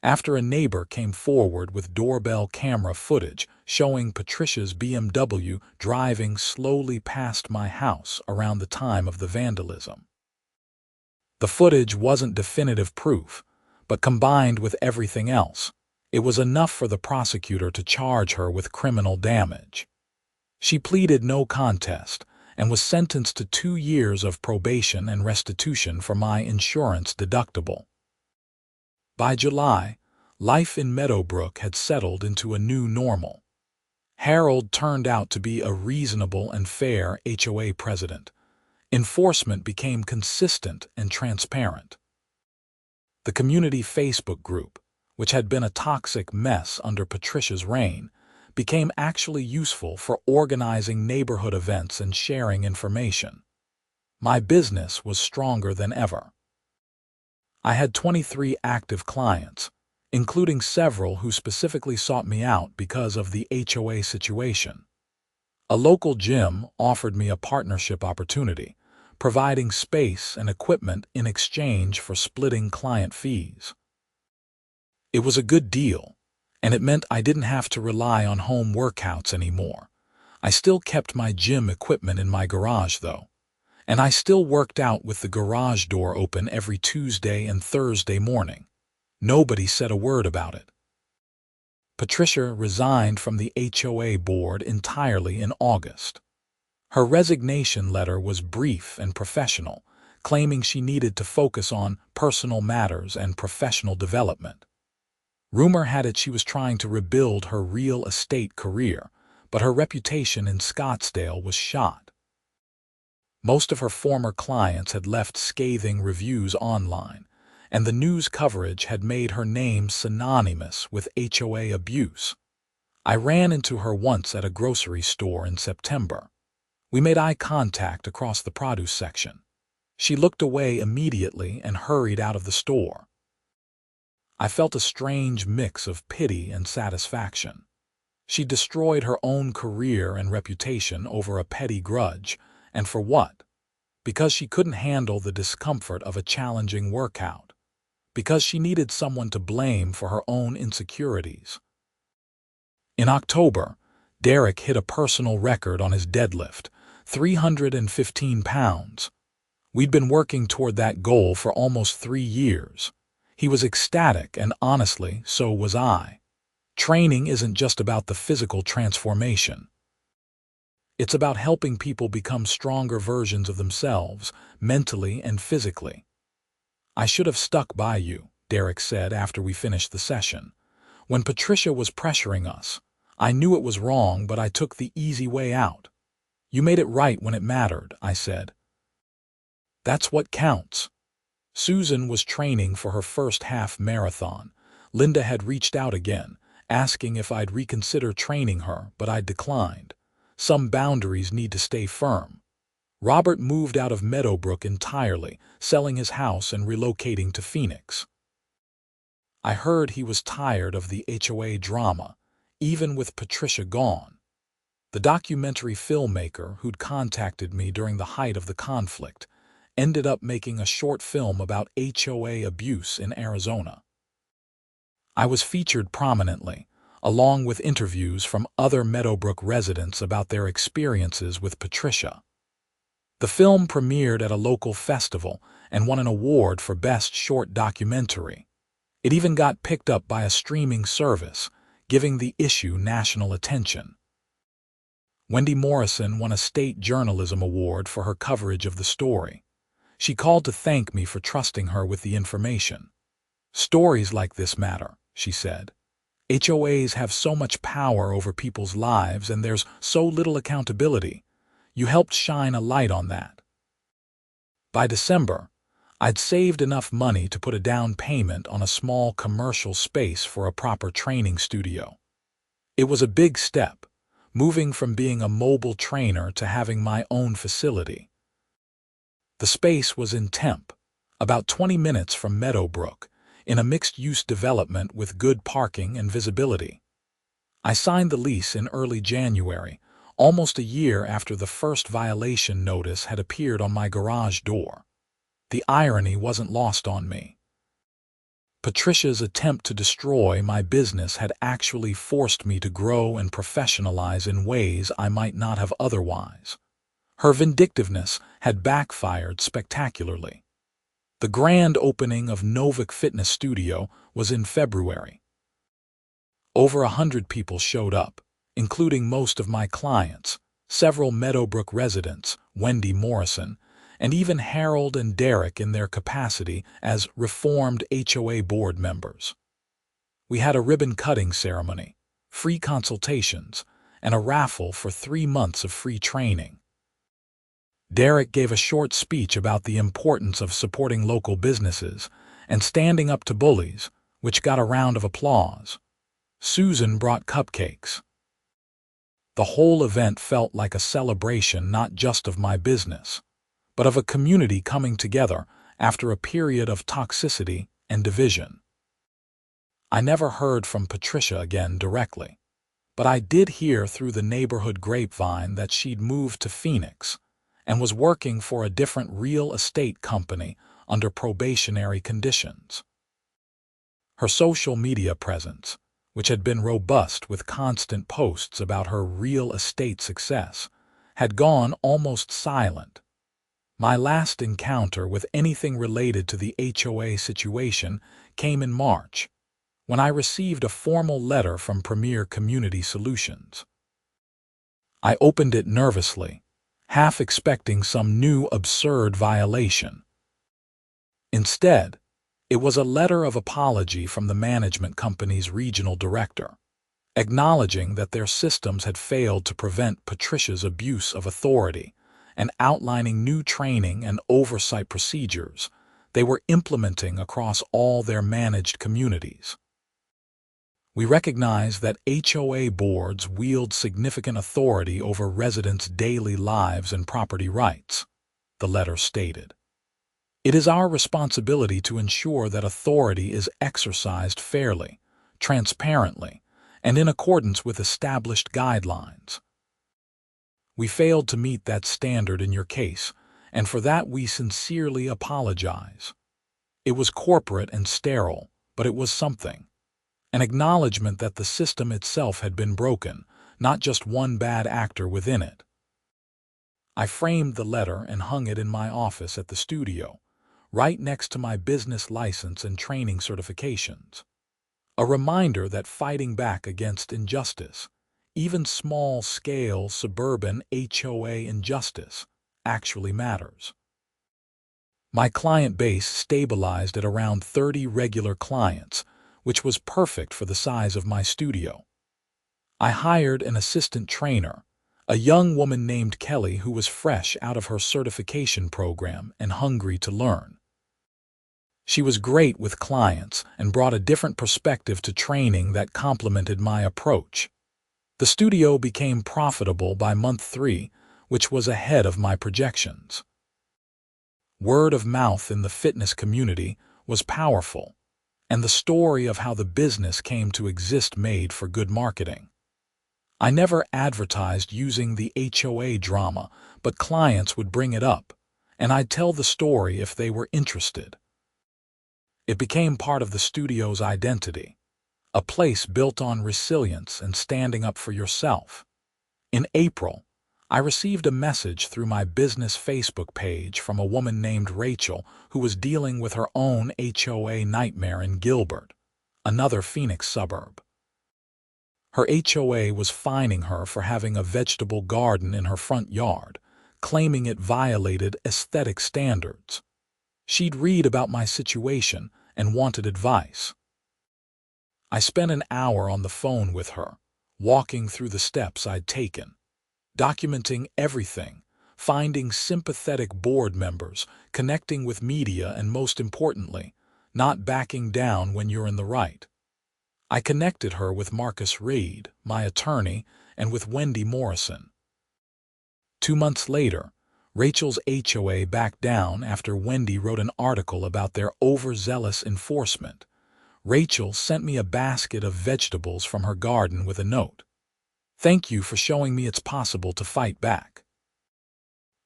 after a neighbor came forward with doorbell camera footage showing Patricia's BMW driving slowly past my house around the time of the vandalism. The footage wasn't definitive proof, but combined with everything else, it was enough for the prosecutor to charge her with criminal damage. She pleaded no contest and was sentenced to 2 years of probation and restitution for my insurance deductible. By July, life in Meadowbrook had settled into a new normal. Harold turned out to be a reasonable and fair HOA president. Enforcement became consistent and transparent. The community Facebook group, which had been a toxic mess under Patricia's reign, became actually useful for organizing neighborhood events and sharing information. My business was stronger than ever. I had 23 active clients, including several who specifically sought me out because of the HOA situation. A local gym offered me a partnership opportunity, providing space and equipment in exchange for splitting client fees. It was a good deal, and it meant I didn't have to rely on home workouts anymore. I still kept my gym equipment in my garage, though, and I still worked out with the garage door open every Tuesday and Thursday morning. Nobody said a word about it. Patricia resigned from the HOA board entirely in August. Her resignation letter was brief and professional, claiming she needed to focus on personal matters and professional development. Rumor had it she was trying to rebuild her real estate career, but her reputation in Scottsdale was shot. Most of her former clients had left scathing reviews online, and the news coverage had made her name synonymous with HOA abuse. I ran into her once at a grocery store in September. We made eye contact across the produce section. She looked away immediately and hurried out of the store. I felt a strange mix of pity and satisfaction. She destroyed her own career and reputation over a petty grudge, and for what? Because she couldn't handle the discomfort of a challenging workout. Because she needed someone to blame for her own insecurities. In October, Derek hit a personal record on his deadlift, 315 pounds. We'd been working toward that goal for almost 3 years. He was ecstatic, and honestly, so was I. Training isn't just about the physical transformation. It's about helping people become stronger versions of themselves, mentally and physically. "I should have stuck by you," Derek said after we finished the session. "When Patricia was pressuring us, I knew it was wrong, but I took the easy way out. You made it right when it mattered, I said. That's what counts. Susan was training for her first half marathon. Linda had reached out again, asking if I'd reconsider training her, but I'd declined. Some boundaries need to stay firm. Robert moved out of Meadowbrook entirely, selling his house and relocating to Phoenix. I heard he was tired of the HOA drama, even with Patricia gone. The documentary filmmaker who'd contacted me during the height of the conflict ended up making a short film about HOA abuse in Arizona. I was featured prominently, along with interviews from other Meadowbrook residents about their experiences with Patricia. The film premiered at a local festival and won an award for Best Short Documentary. It even got picked up by a streaming service, giving the issue national attention. Wendy Morrison won a state journalism award for her coverage of the story. She called to thank me for trusting her with the information. Stories like this matter, she said. HOAs have so much power over people's lives and there's so little accountability. You helped shine a light on that. By December, I'd saved enough money to put a down payment on a small commercial space for a proper training studio. It was a big step, moving from being a mobile trainer to having my own facility. The space was in Tempe, about 20 minutes from Meadowbrook, in a mixed-use development with good parking and visibility. I signed the lease in early January, almost a year after the first violation notice had appeared on my garage door. The irony wasn't lost on me. Patricia's attempt to destroy my business had actually forced me to grow and professionalize in ways I might not have otherwise. Her vindictiveness had backfired spectacularly. The grand opening of Novik Fitness Studio was in February. Over 100 people showed up, including most of my clients, several Meadowbrook residents, Wendy Morrison, and even Harold and Derek in their capacity as reformed HOA board members. We had a ribbon-cutting ceremony, free consultations, and a raffle for 3 months of free training. Derek gave a short speech about the importance of supporting local businesses and standing up to bullies, which got a round of applause. Susan brought cupcakes. The whole event felt like a celebration not just of my business, but of a community coming together after a period of toxicity and division. I never heard from Patricia again directly, but I did hear through the neighborhood grapevine that she'd moved to Phoenix and was working for a different real estate company under probationary conditions. Her social media presence, which had been robust with constant posts about her real estate success, had gone almost silent. My last encounter with anything related to the HOA situation came in March, when I received a formal letter from Premier Community Solutions. I opened it nervously, half expecting some new absurd violation. Instead, it was a letter of apology from the management company's regional director, acknowledging that their systems had failed to prevent Patricia's abuse of authority and outlining new training and oversight procedures they were implementing across all their managed communities. We recognize that HOA boards wield significant authority over residents' daily lives and property rights, the letter stated. It is our responsibility to ensure that authority is exercised fairly, transparently, and in accordance with established guidelines. We failed to meet that standard in your case, and for that we sincerely apologize. It was corporate and sterile, but it was something. An acknowledgement that the system itself had been broken, not just one bad actor within it. I framed the letter and hung it in my office at the studio, right next to my business license and training certifications. A reminder that fighting back against injustice, even small-scale suburban HOA injustice, actually matters. My client base stabilized at around 30 regular clients, which was perfect for the size of my studio. I hired an assistant trainer, a young woman named Kelly who was fresh out of her certification program and hungry to learn. She was great with clients and brought a different perspective to training that complemented my approach. The studio became profitable by month 3, which was ahead of my projections. Word of mouth in the fitness community was powerful, and the story of how the business came to exist made for good marketing. I never advertised using the HOA drama, but clients would bring it up, and I'd tell the story if they were interested. It became part of the studio's identity, a place built on resilience and standing up for yourself. In April, I received a message through my business Facebook page from a woman named Rachel who was dealing with her own HOA nightmare in Gilbert, another Phoenix suburb. Her HOA was fining her for having a vegetable garden in her front yard, claiming it violated aesthetic standards. She'd read about my situation and wanted advice. I spent an hour on the phone with her, walking through the steps I'd taken, documenting everything, finding sympathetic board members, connecting with media, and most importantly, not backing down when you're in the right. I connected her with Marcus Reed, my attorney, and with Wendy Morrison. 2 months later, Rachel's HOA backed down after Wendy wrote an article about their overzealous enforcement. Rachel sent me a basket of vegetables from her garden with a note. "Thank you for showing me it's possible to fight back.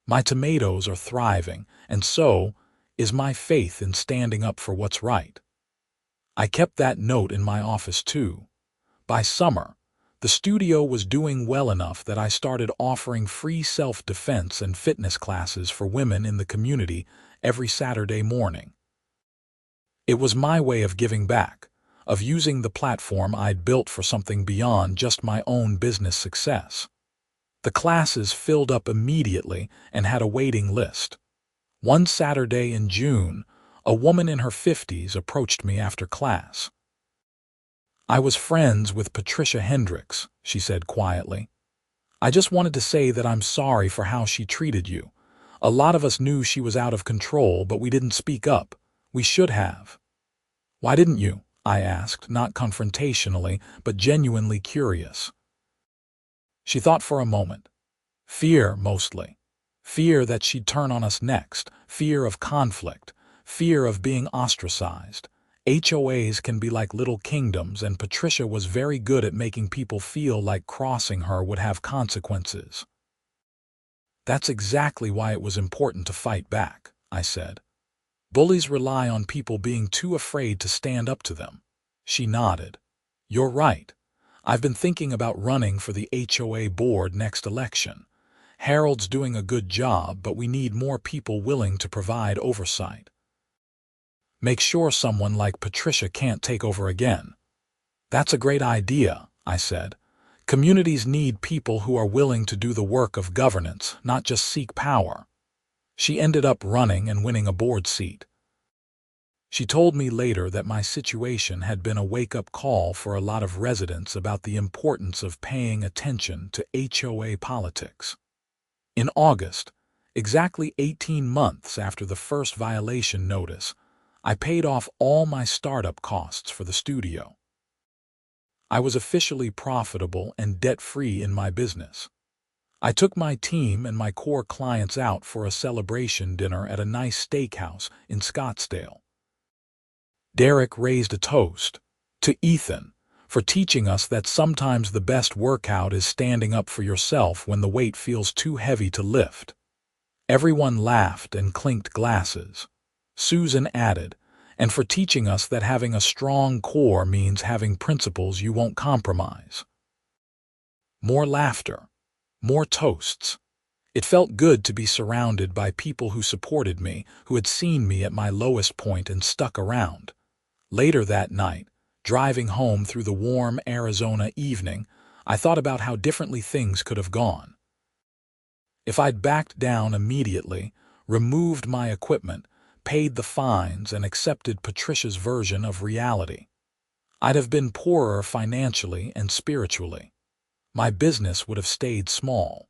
My tomatoes are thriving, and so is my faith in standing up for what's right." I kept that note in my office too. By summer, the studio was doing well enough that I started offering free self-defense and fitness classes for women in the community every Saturday morning. It was my way of giving back, of using the platform I'd built for something beyond just my own business success. The classes filled up immediately and had a waiting list. One Saturday in June, a woman in her 50s approached me after class. "I was friends with Patricia Hendricks," she said quietly. "I just wanted to say that I'm sorry for how she treated you. A lot of us knew she was out of control, but we didn't speak up. We should have." "Why didn't you?" I asked, not confrontationally, but genuinely curious. She thought for a moment. Fear, mostly. Fear that she'd turn on us next. Fear of conflict. Fear of being ostracized. HOAs can be like little kingdoms, and Patricia was very good at making people feel like crossing her would have consequences. "That's exactly why it was important to fight back," I said. "Bullies rely on people being too afraid to stand up to them." She nodded. "You're right. I've been thinking about running for the HOA board next election. Harold's doing a good job, but we need more people willing to provide oversight. Make sure someone like Patricia can't take over again." "That's a great idea," I said. "Communities need people who are willing to do the work of governance, not just seek power." She ended up running and winning a board seat. She told me later that my situation had been a wake-up call for a lot of residents about the importance of paying attention to HOA politics. In August, exactly 18 months after the first violation notice, I paid off all my startup costs for the studio. I was officially profitable and debt-free in my business. I took my team and my core clients out for a celebration dinner at a nice steakhouse in Scottsdale. Derek raised a toast to Ethan for teaching us that sometimes the best workout is standing up for yourself when the weight feels too heavy to lift. Everyone laughed and clinked glasses. Susan added, "And for teaching us that having a strong core means having principles you won't compromise." More laughter, more toasts. It felt good to be surrounded by people who supported me, who had seen me at my lowest point and stuck around. Later that night, driving home through the warm Arizona evening, I thought about how differently things could have gone. If I'd backed down immediately, removed my equipment, paid the fines, and accepted Patricia's version of reality, I'd have been poorer financially and spiritually. my business would have stayed small.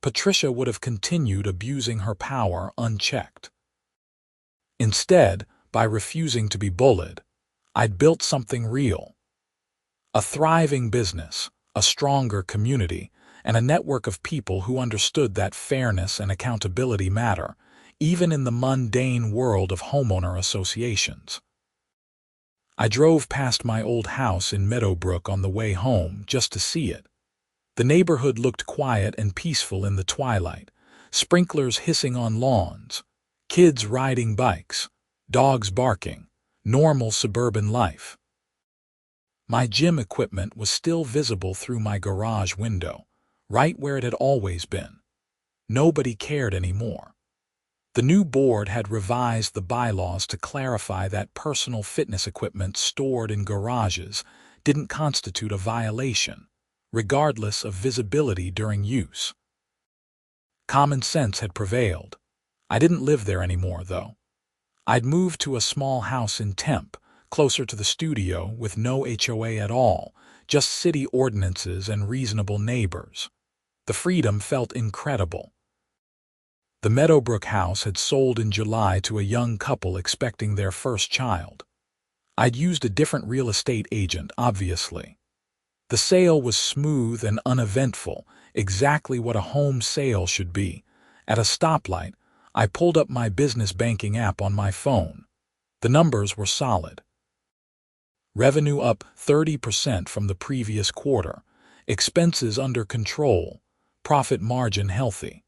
Patricia would have continued abusing her power unchecked. Instead, by refusing to be bullied, I'd built something real. A thriving business, a stronger community, and a network of people who understood that fairness and accountability matter, even in the mundane world of homeowner associations. I drove past my old house in Meadowbrook on the way home just to see it. The neighborhood looked quiet and peaceful in the twilight, sprinklers hissing on lawns, kids riding bikes, dogs barking, normal suburban life. My gym equipment was still visible through my garage window, right where it had always been. Nobody cared anymore. The new board had revised the bylaws to clarify that personal fitness equipment stored in garages didn't constitute a violation, regardless of visibility during use. Common sense had prevailed. I didn't live there anymore, though. I'd moved to a small house in Tempe, closer to the studio, with no HOA at all, just city ordinances and reasonable neighbors. The freedom felt incredible. The Meadowbrook house had sold in July to a young couple expecting their first child. I'd used a different real estate agent, obviously. The sale was smooth and uneventful, exactly what a home sale should be. At a stoplight, I pulled up my business banking app on my phone. The numbers were solid. Revenue up 30% from the previous quarter, expenses under control, profit margin healthy.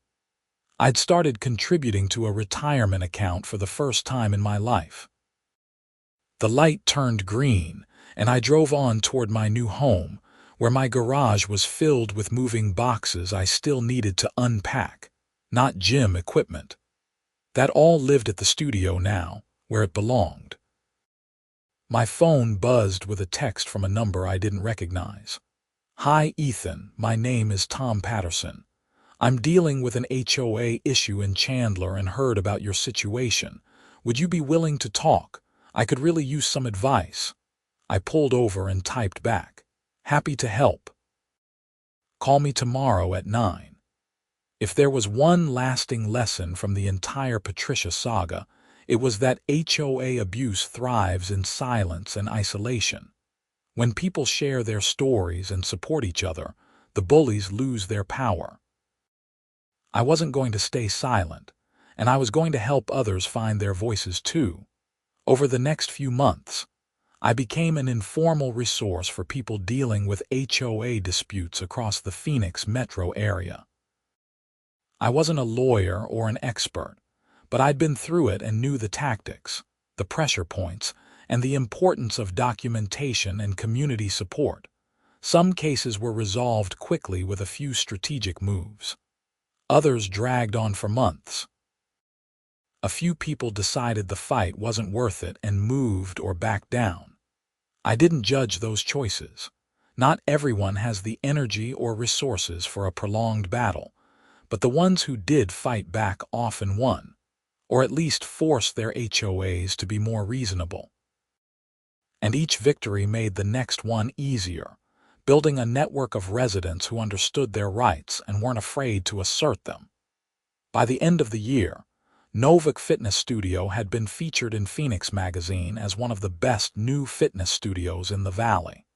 I'd started contributing to a retirement account for the first time in my life. The light turned green, and I drove on toward my new home, where my garage was filled with moving boxes I still needed to unpack, not gym equipment. That all lived at the studio now, where it belonged. My phone buzzed with a text from a number I didn't recognize. "Hi, Ethan, my name is Tom Patterson. I'm dealing with an HOA issue in Chandler and heard about your situation. Would you be willing to talk? I could really use some advice." I pulled over and typed back, "Happy to help. Call me tomorrow at 9. If there was one lasting lesson from the entire Patricia saga, it was that HOA abuse thrives in silence and isolation. When people share their stories and support each other, the bullies lose their power. I wasn't going to stay silent, and I was going to help others find their voices too. Over the next few months, I became an informal resource for people dealing with HOA disputes across the Phoenix metro area. I wasn't a lawyer or an expert, but I'd been through it and knew the tactics, the pressure points, and the importance of documentation and community support. Some cases were resolved quickly with a few strategic moves. Others dragged on for months. A few people decided the fight wasn't worth it and moved or backed down. I didn't judge those choices. Not everyone has the energy or resources for a prolonged battle, but the ones who did fight back often won, or at least forced their HOAs to be more reasonable. And each victory made the next one easier, building a network of residents who understood their rights and weren't afraid to assert them. By the end of the year, Novak Fitness Studio had been featured in Phoenix magazine as one of the best new fitness studios in the valley.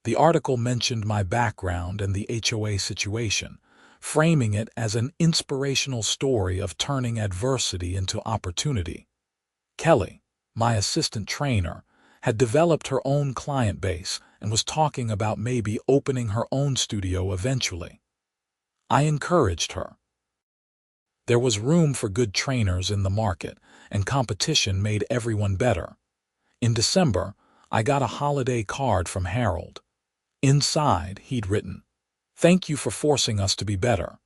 The article mentioned my background and the HOA situation, framing it as an inspirational story of turning adversity into opportunity. Kelly, my assistant trainer, had developed her own client base and was talking about maybe opening her own studio eventually. I encouraged her. There was room for good trainers in the market, and competition made everyone better. In December, I got a holiday card from Harold. Inside, he'd written, "Thank you for forcing us to be better.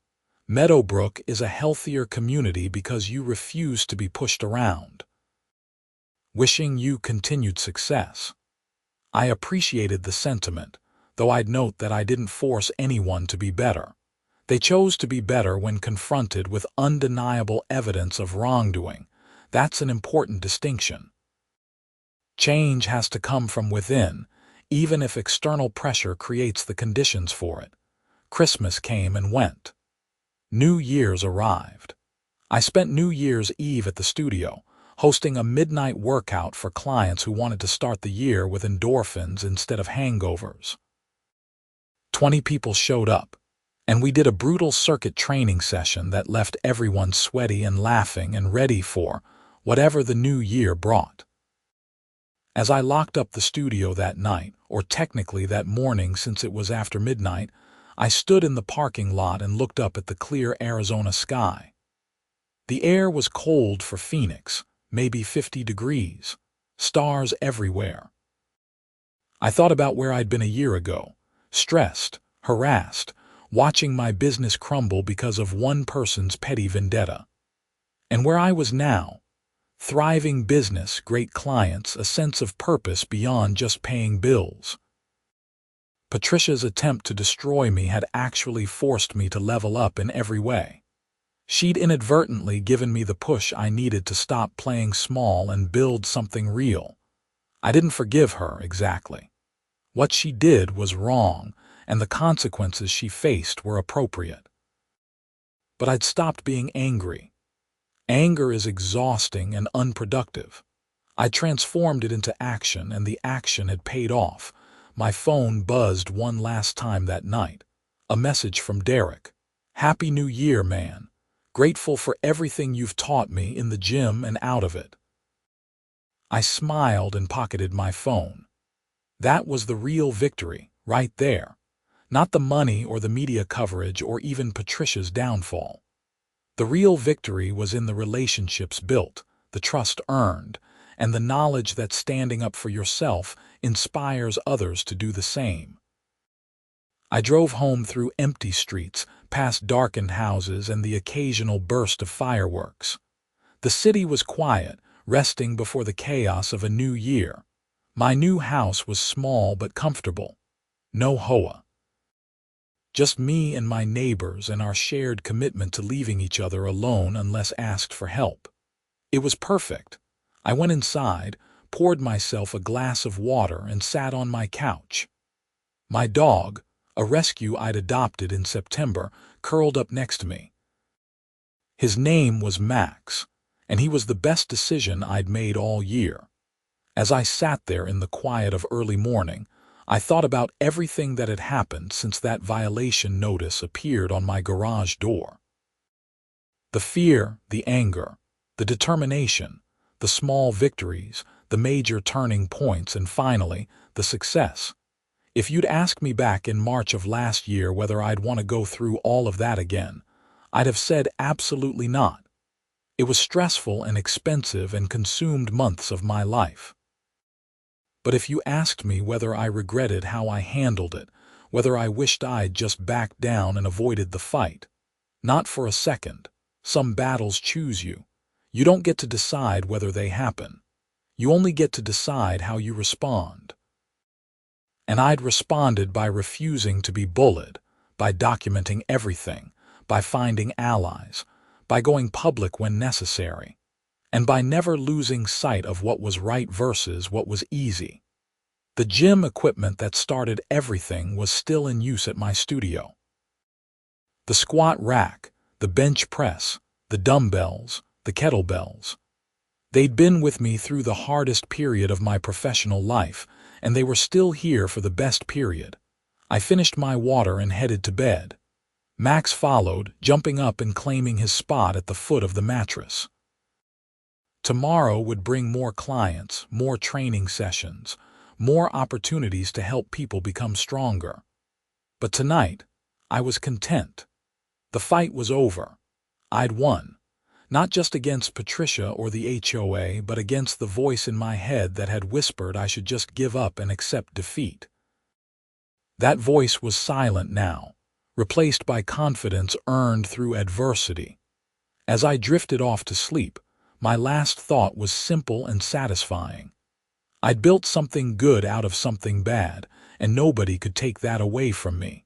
Meadowbrook is a healthier community because you refuse to be pushed around. Wishing you continued success." I appreciated the sentiment, though I'd note that I didn't force anyone to be better. They chose to be better when confronted with undeniable evidence of wrongdoing. That's an important distinction. Change has to come from within, even if external pressure creates the conditions for it. Christmas came and went. New Year's arrived. I spent New Year's Eve at the studio, hosting a midnight workout for clients who wanted to start the year with endorphins instead of hangovers. 20 people showed up, and we did a brutal circuit training session that left everyone sweaty and laughing and ready for whatever the new year brought. As I locked up the studio that night, or technically that morning since it was after midnight, I stood in the parking lot and looked up at the clear Arizona sky. The air was cold for Phoenix, maybe 50 degrees, stars everywhere. I thought about where I'd been a year ago, stressed, harassed, watching my business crumble because of one person's petty vendetta. And where I was now, thriving business, great clients, a sense of purpose beyond just paying bills. Patricia's attempt to destroy me had actually forced me to level up in every way. She'd inadvertently given me the push I needed to stop playing small and build something real. I didn't forgive her exactly. What she did was wrong, and the consequences she faced were appropriate. But I'd stopped being angry. Anger is exhausting and unproductive. I transformed it into action, and the action had paid off. My phone buzzed one last time that night. A message from Derek. "Happy New Year, man. Grateful for everything you've taught me in the gym and out of it." I smiled and pocketed my phone. That was the real victory, right there. Not the money or the media coverage or even Patricia's downfall. The real victory was in the relationships built, the trust earned, and the knowledge that standing up for yourself inspires others to do the same. I drove home through empty streets, past darkened houses and the occasional burst of fireworks. The city was quiet, resting before the chaos of a new year. My new house was small but comfortable. No HOA. Just me and my neighbors and our shared commitment to leaving each other alone unless asked for help. It was perfect. I went inside, poured myself a glass of water and sat on my couch. My dog, a rescue I'd adopted in September, curled up next to me. His name was Max, and he was the best decision I'd made all year. As I sat there in the quiet of early morning, I thought about everything that had happened since that violation notice appeared on my garage door. The fear, the anger, the determination, the small victories, the major turning points, and finally, the success. If you'd asked me back in March of last year whether I'd want to go through all of that again, I'd have said absolutely not. It was stressful and expensive and consumed months of my life. But if you asked me whether I regretted how I handled it, whether I wished I'd just backed down and avoided the fight, not for a second. Some battles choose you. You don't get to decide whether they happen. You only get to decide how you respond. And I'd responded by refusing to be bullied, by documenting everything, by finding allies, by going public when necessary, and by never losing sight of what was right versus what was easy. The gym equipment that started everything was still in use at my studio. The squat rack, the bench press, the dumbbells, the kettlebells. They'd been with me through the hardest period of my professional life, and they were still here for the best period. I finished my water and headed to bed. Max followed, jumping up and claiming his spot at the foot of the mattress. Tomorrow would bring more clients, more training sessions, more opportunities to help people become stronger. But tonight, I was content. The fight was over. I'd won. Not just against Patricia or the HOA, but against the voice in my head that had whispered I should just give up and accept defeat. That voice was silent now, replaced by confidence earned through adversity. As I drifted off to sleep, my last thought was simple and satisfying. I'd built something good out of something bad, and nobody could take that away from me.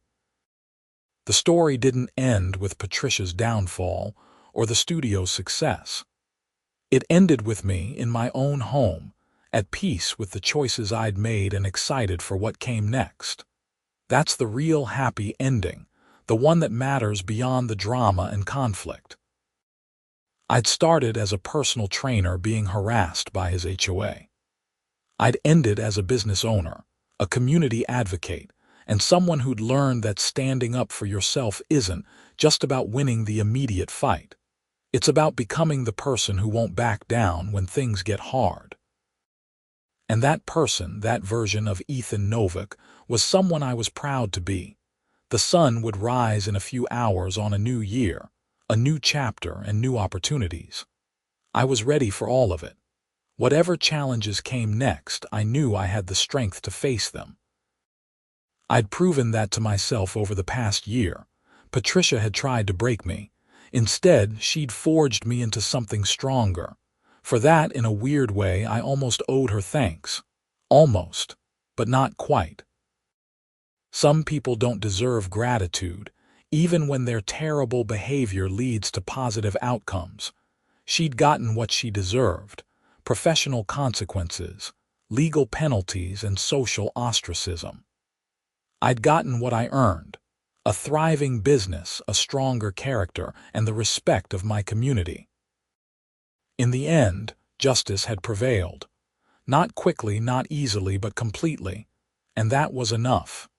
The story didn't end with Patricia's downfall or the studio's success. It ended with me in my own home, at peace with the choices I'd made and excited for what came next. That's the real happy ending, the one that matters beyond the drama and conflict. I'd started as a personal trainer being harassed by his HOA. I'd ended as a business owner, a community advocate, and someone who'd learned that standing up for yourself isn't just about winning the immediate fight. It's about becoming the person who won't back down when things get hard. And that person, that version of Ethan Novick, was someone I was proud to be. The sun would rise in a few hours on a new year, a new chapter and new opportunities. I was ready for all of it. Whatever challenges came next, I knew I had the strength to face them. I'd proven that to myself over the past year. Patricia had tried to break me. Instead, she'd forged me into something stronger. For that, in a weird way, I almost owed her thanks. Almost, but not quite. Some people don't deserve gratitude, even when their terrible behavior leads to positive outcomes. She'd gotten what she deserved: professional consequences, legal penalties, and social ostracism. I'd gotten what I earned: a thriving business, a stronger character, and the respect of my community. In the end, justice had prevailed. Not quickly, not easily, but completely. And that was enough.